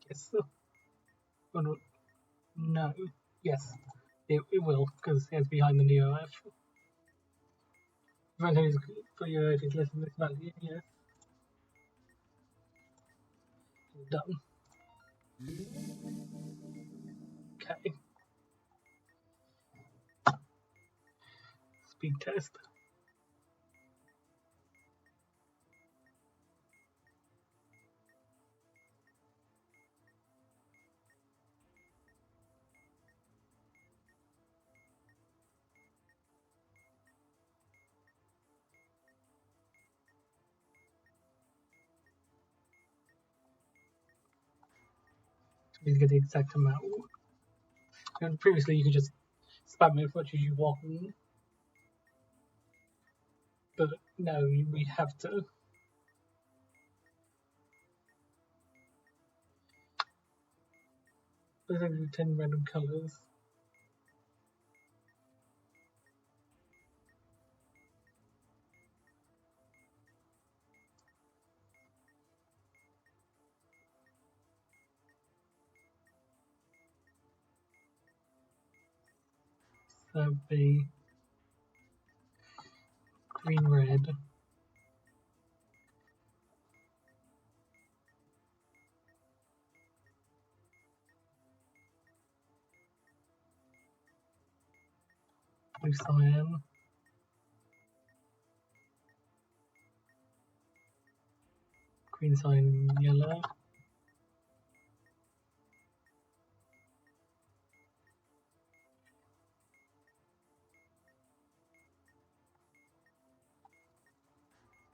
Yes. Oh, no. Yes. It will, because it's behind the new F. Value for your F is less than this value, yes. Done. Okay. Speed test. So we get the exact amount. And previously you could just spam it as much as you want. But no, we have to. There's only 10 random colours. So that would be green, red. Blue, cyan. Green, cyan, yellow.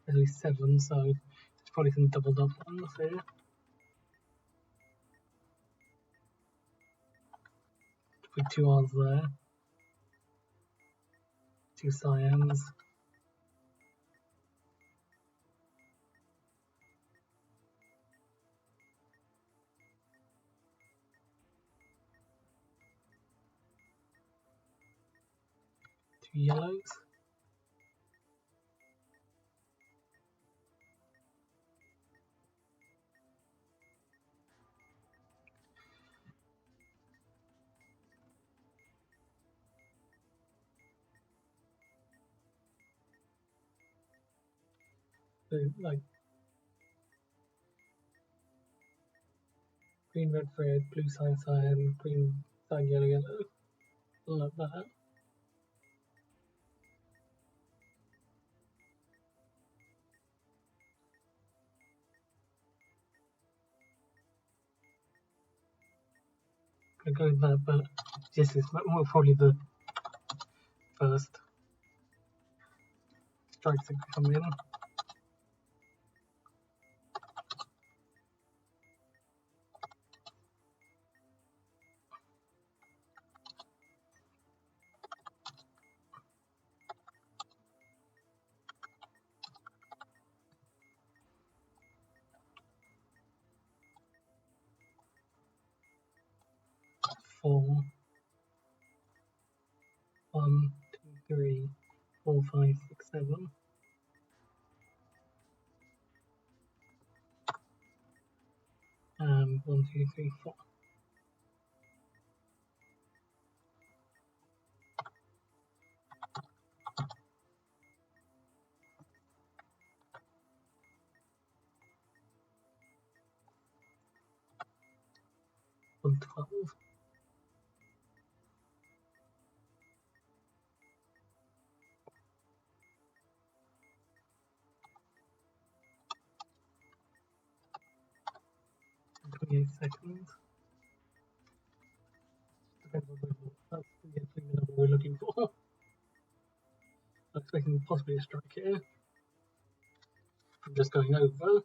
There's only 7, so there's probably some doubled up ones here. Put 2 R's there. 2 cyans. 2 yellows. So like green, red, red, blue, cyan, cyan, green, cyan, yellow, yellow. Love that. Gonna go with that, but this is probably the first strikes that come in. Four, 1, 2, 3, 4, 5, 6, 7. And 1, 2, 3, 4. On 12. And 28 seconds. Depends on the level. That's the number we're looking for. I'm expecting possibly a strike here. I'm just going over.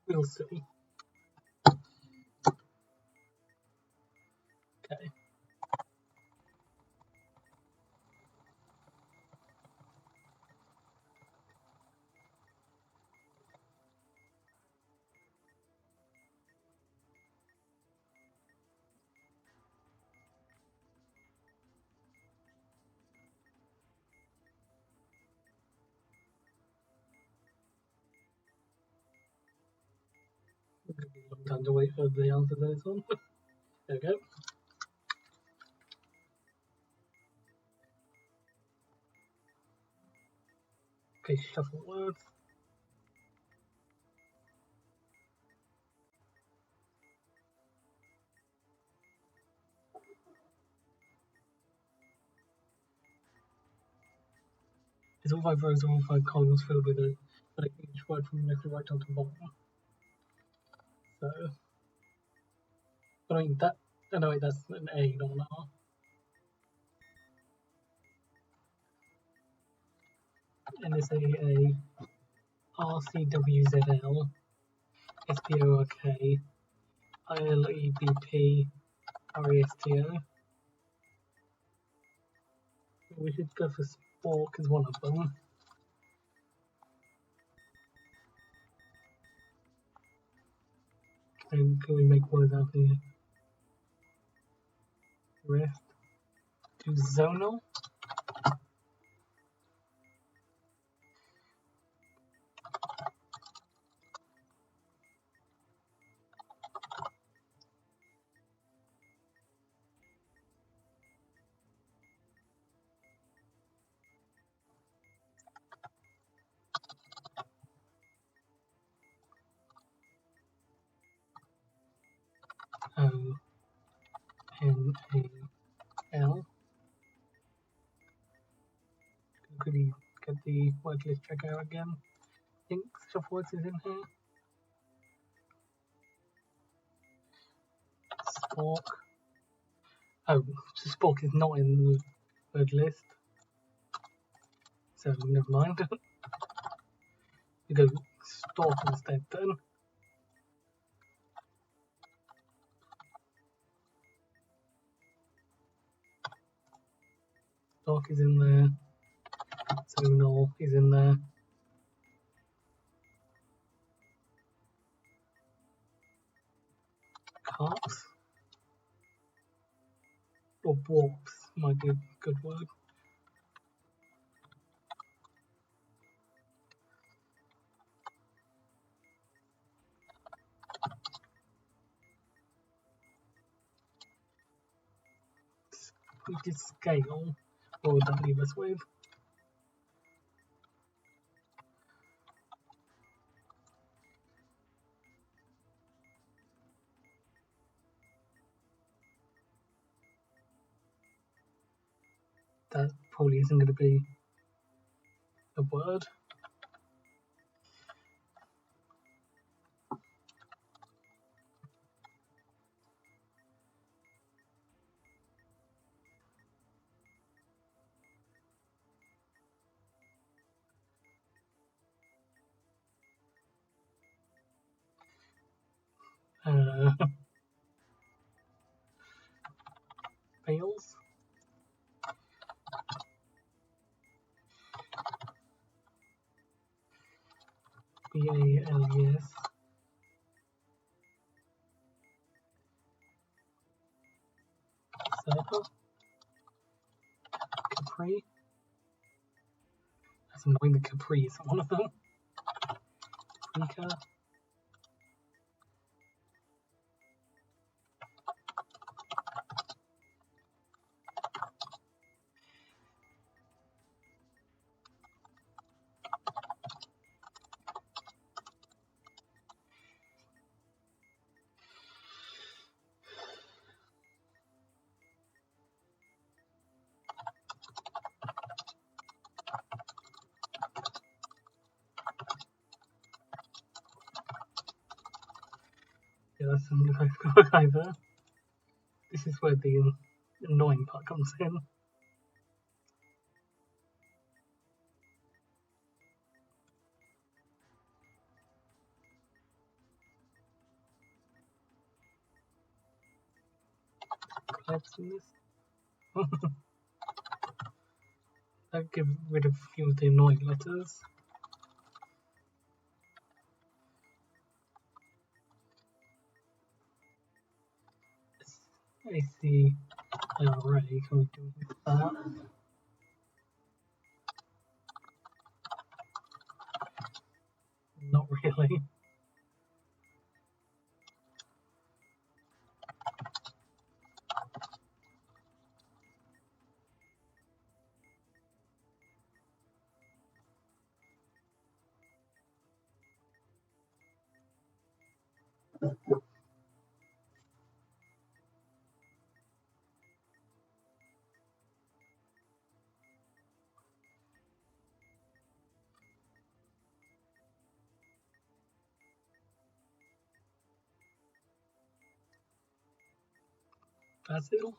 We'll see. Okay. It's going to be a long time to wait for the answer to this one. There we go. Okay, Shufflewords. It's all 5 rows or all 5 columns filled with like each word from left to right down to bottom. So, but I mean that. Oh no, wait, that's an A, not an R. NSAA, RCWZL, SPORK, ILEBP, RESTO. We should go for Spork as one of them. And can we make words out here? Rest to zonal. ONAL. Could we get the word list checker again? I think Shufflewords is in here. Spork. Oh, Spork is not in the word list. So never mind. We go Stork instead then. Stork is in there. Zonal is in there. Carps or Warps. might be a good word. We did scale. What would that leave us with? That probably isn't going to be a word. Fails. B-A-L-E-S. Cipher. Capri. That's annoying, the Capri is one of them. Paprika. Yeah, that's something I've got either. This is where the annoying part comes in. Collapsing this. That get rid of a few of the annoying letters. ACRA, can we do that? Not really. Basil.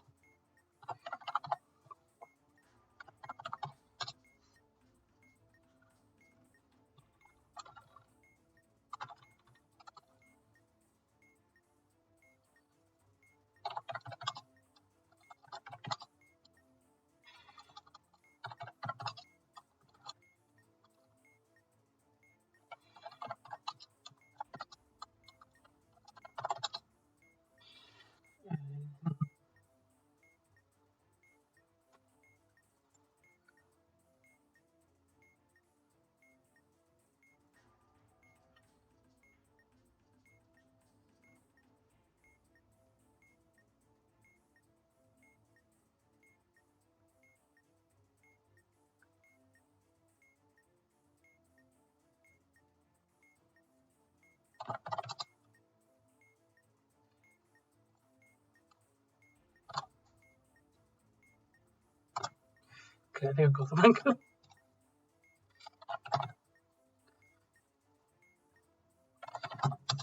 Okay, I think I've got something.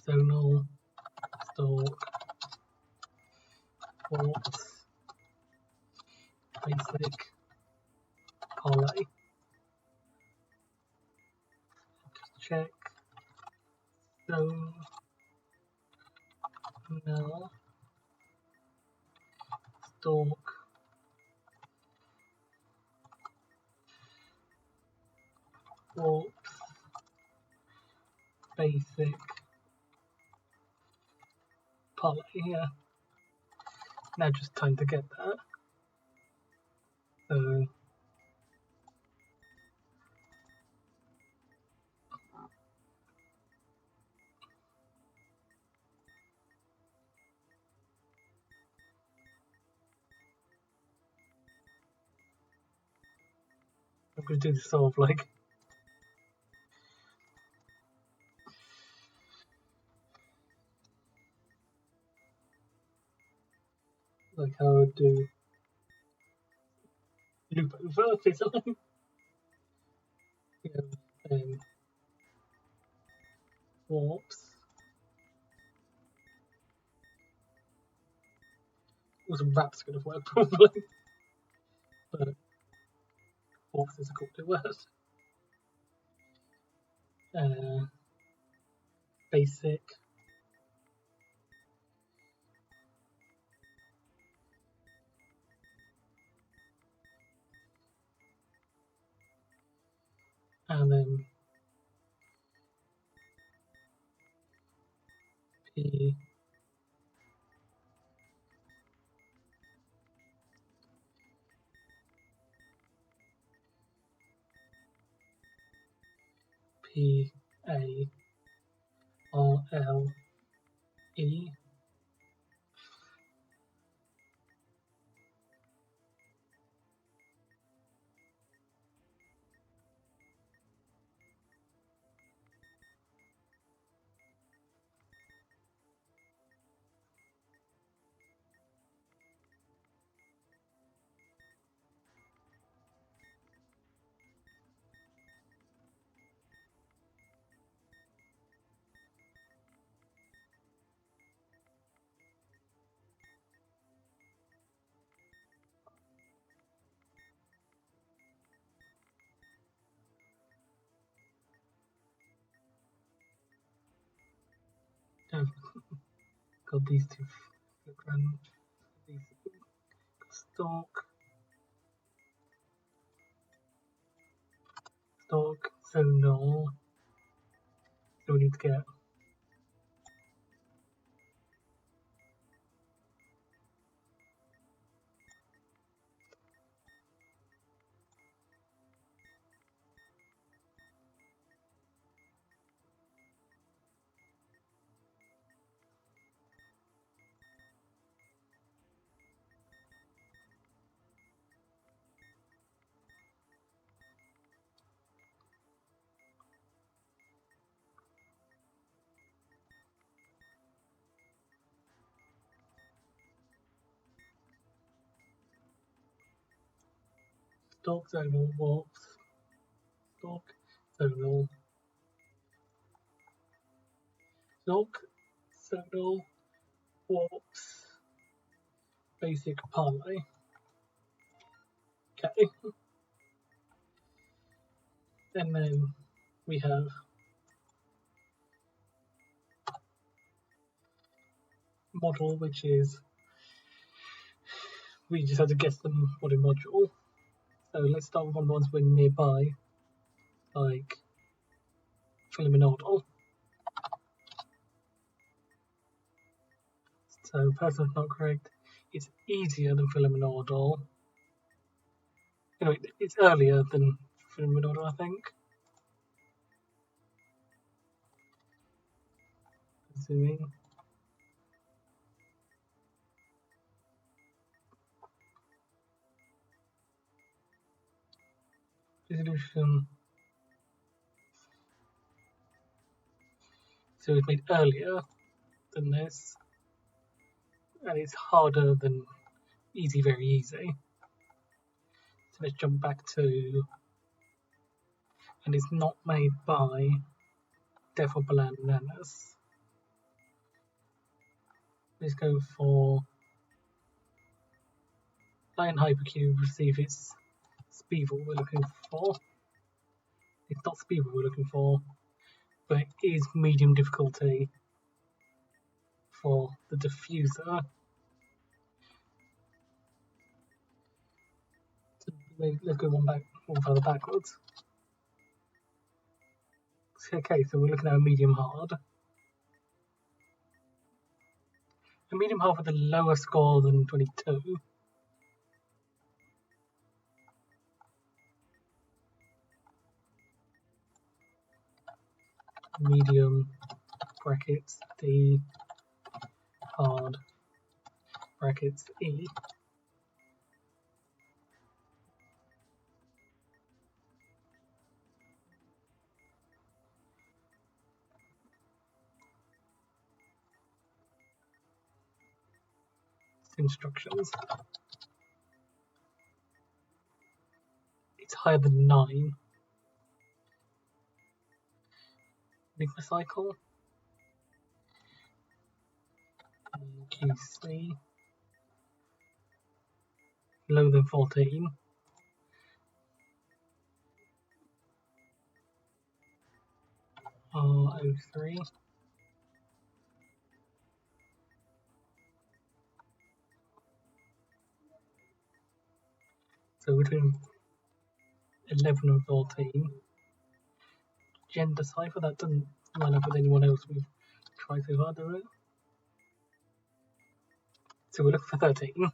Zonal, stalk, quartz, basic, parlay. Just check. Zone, null, stalk, quartz, basic, parlay. Yeah. Now just time to get that. So I'm going to do this sort of like how I would do loop over basically. Warps. Also, wrap's going to work probably, but warps is a cool word. Basic. And then P A R L E. I've got these two random. These stock, so no. So we need to get stock, zonal, warps, stock, zonal, stock, zonal, warps, basic parlay. Okay. And then we have model, which is we just have to guess the model module. So let's start with one ones we're nearby, like Fillominordle. So person's not correct. It's easier than Fillominordle. It's earlier than Fillominordle, I think. Assuming. Resolution. So it's made earlier than this, and it's harder than easy, very easy. So let's jump back to, and it's not made by Devil Bananas. Let's go for Lion Hypercube, see if it's Speevel we're looking for. It's not Speevel we're looking for, but it is medium difficulty for the diffuser. So let's go one further backwards. Okay, so we're looking at a medium hard. A medium hard with a lower score than 22. medium brackets D hard brackets E. Instructions. It's higher than 9. Enigma cycle. QC. Lower than 14. R03. So between 11 and 14. Gender cipher, that doesn't line up with anyone else we've tried so far, does it? So we're looking for 13.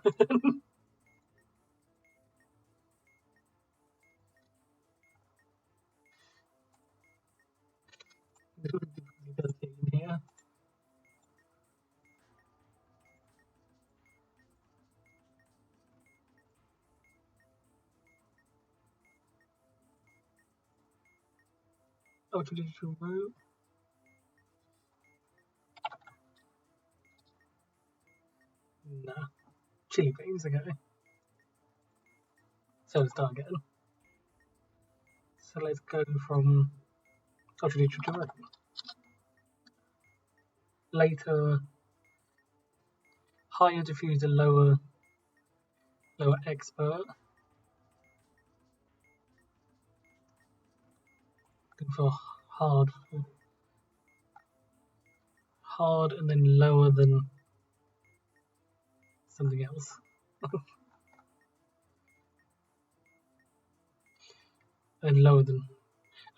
13 here. Oh, traditional route. Nah. Chili beans, okay. So let's start again. So let's go from traditional to route. Later, higher diffuser, lower expert. Looking for hard and then lower than something else. And lower than,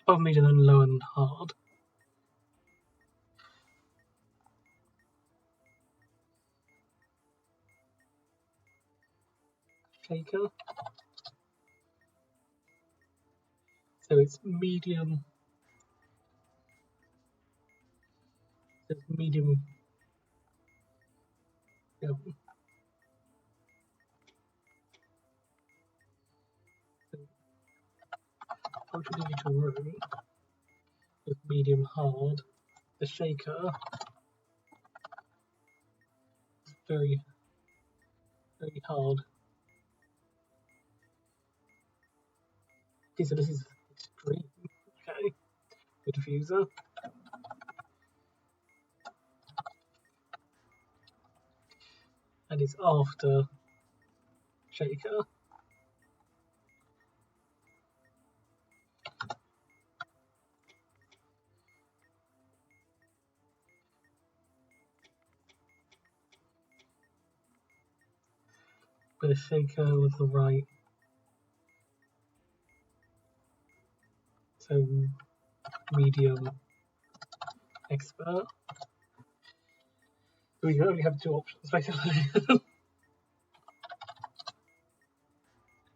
above medium and lower than hard. Shaker. So it's medium. So it's medium. Yeah. Ultra-digital room with medium hard. The shaker is very hard. Okay, so this is extreme. Okay, the diffuser. And it's after shaker. With a shaker with the right. So medium expert. So we can only have 2 options basically.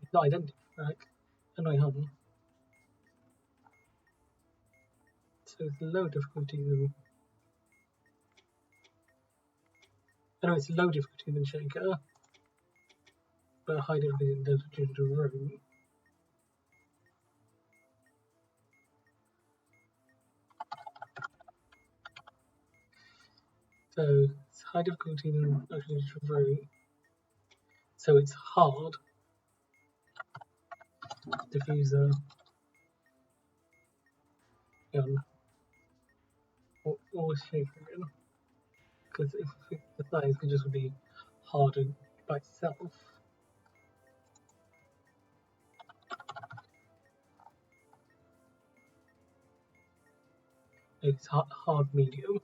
It's not identical, right? Annoying hum. So it's low difficulty than. I know it's low difficulty than shaker, but high difficulty than the digital room. So it's high difficulty than actually digital room. So it's hard. Diffuser. Or shaker again. Because if the size could just be harder by itself. It's hard medium.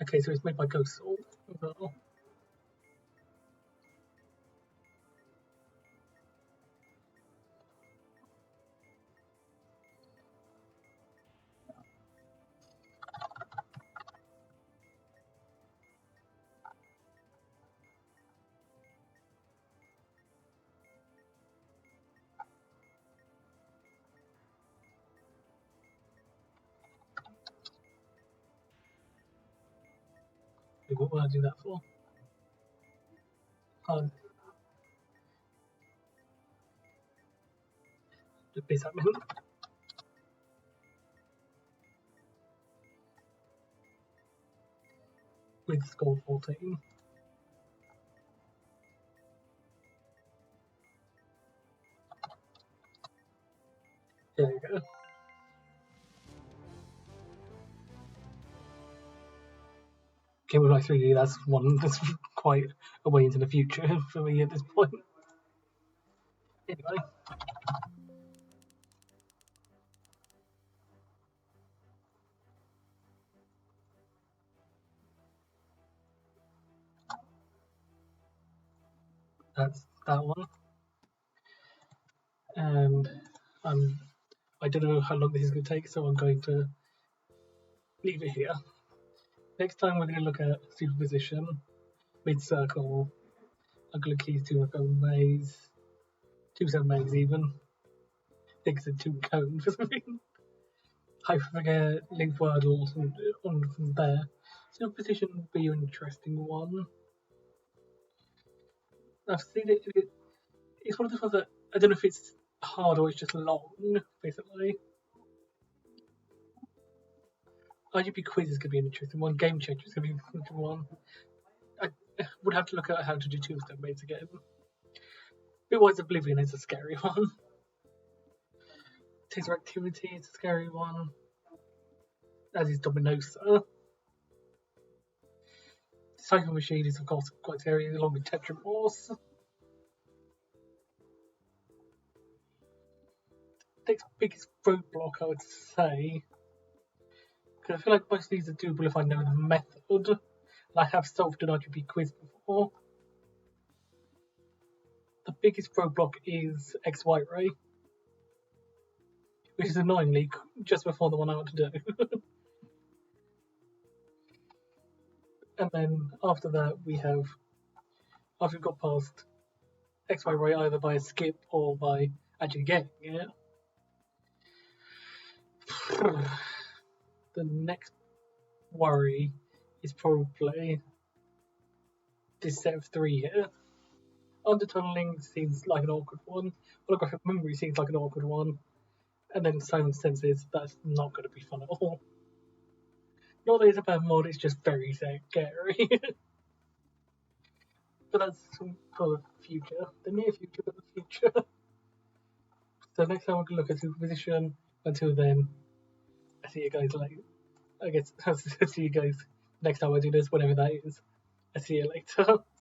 Okay, so it's made by Ghost Salt. No. What would I do that for? The base admin. With score 14. There you go. Game of Life 3D, that's one that's quite a way into the future for me at this point. Anyway. That's that one. And I don't know how long this is going to take, so I'm going to leave it here. Next time we're going to look at superposition, mid-circle, ugly keys to a maze, 2-7 maze even. I think it's a 2 cone for something. Hyperfigure, linked wordle, and on from there. Superposition would be an interesting one. I've seen it. It's one of those ones that I don't know if it's hard or it's just long, basically. IGP quizzes could be an interesting one. Game changers could be an interesting one. I would have to look at how to do 2-step maze again. Bitwise Oblivion is a scary one. Taser Activity is a scary one. As is Dominosa. Cycle Machine is of course quite scary, along with Tetramorphs. Next biggest roadblock, I would say, because I feel like most of these are doable if I know the method, and I have solved an RGB quiz before. The biggest roadblock is XY Ray, which is annoyingly just before the one I want to do. And then after that after we've got past XY Ray either by a skip or by actually getting it, the next worry is probably this set of 3 here. Undertunneling seems like an awkward one. Holographic memory seems like an awkward one. And then silence senses, that's not going to be fun at all. Not that it's a bad mod, it's just very scary. But that's for the future. The near future, but the future. So next time we're going to look at superposition. Until then, I see you guys later. I guess I'll see you guys next time I do this, whatever that is. I see you later.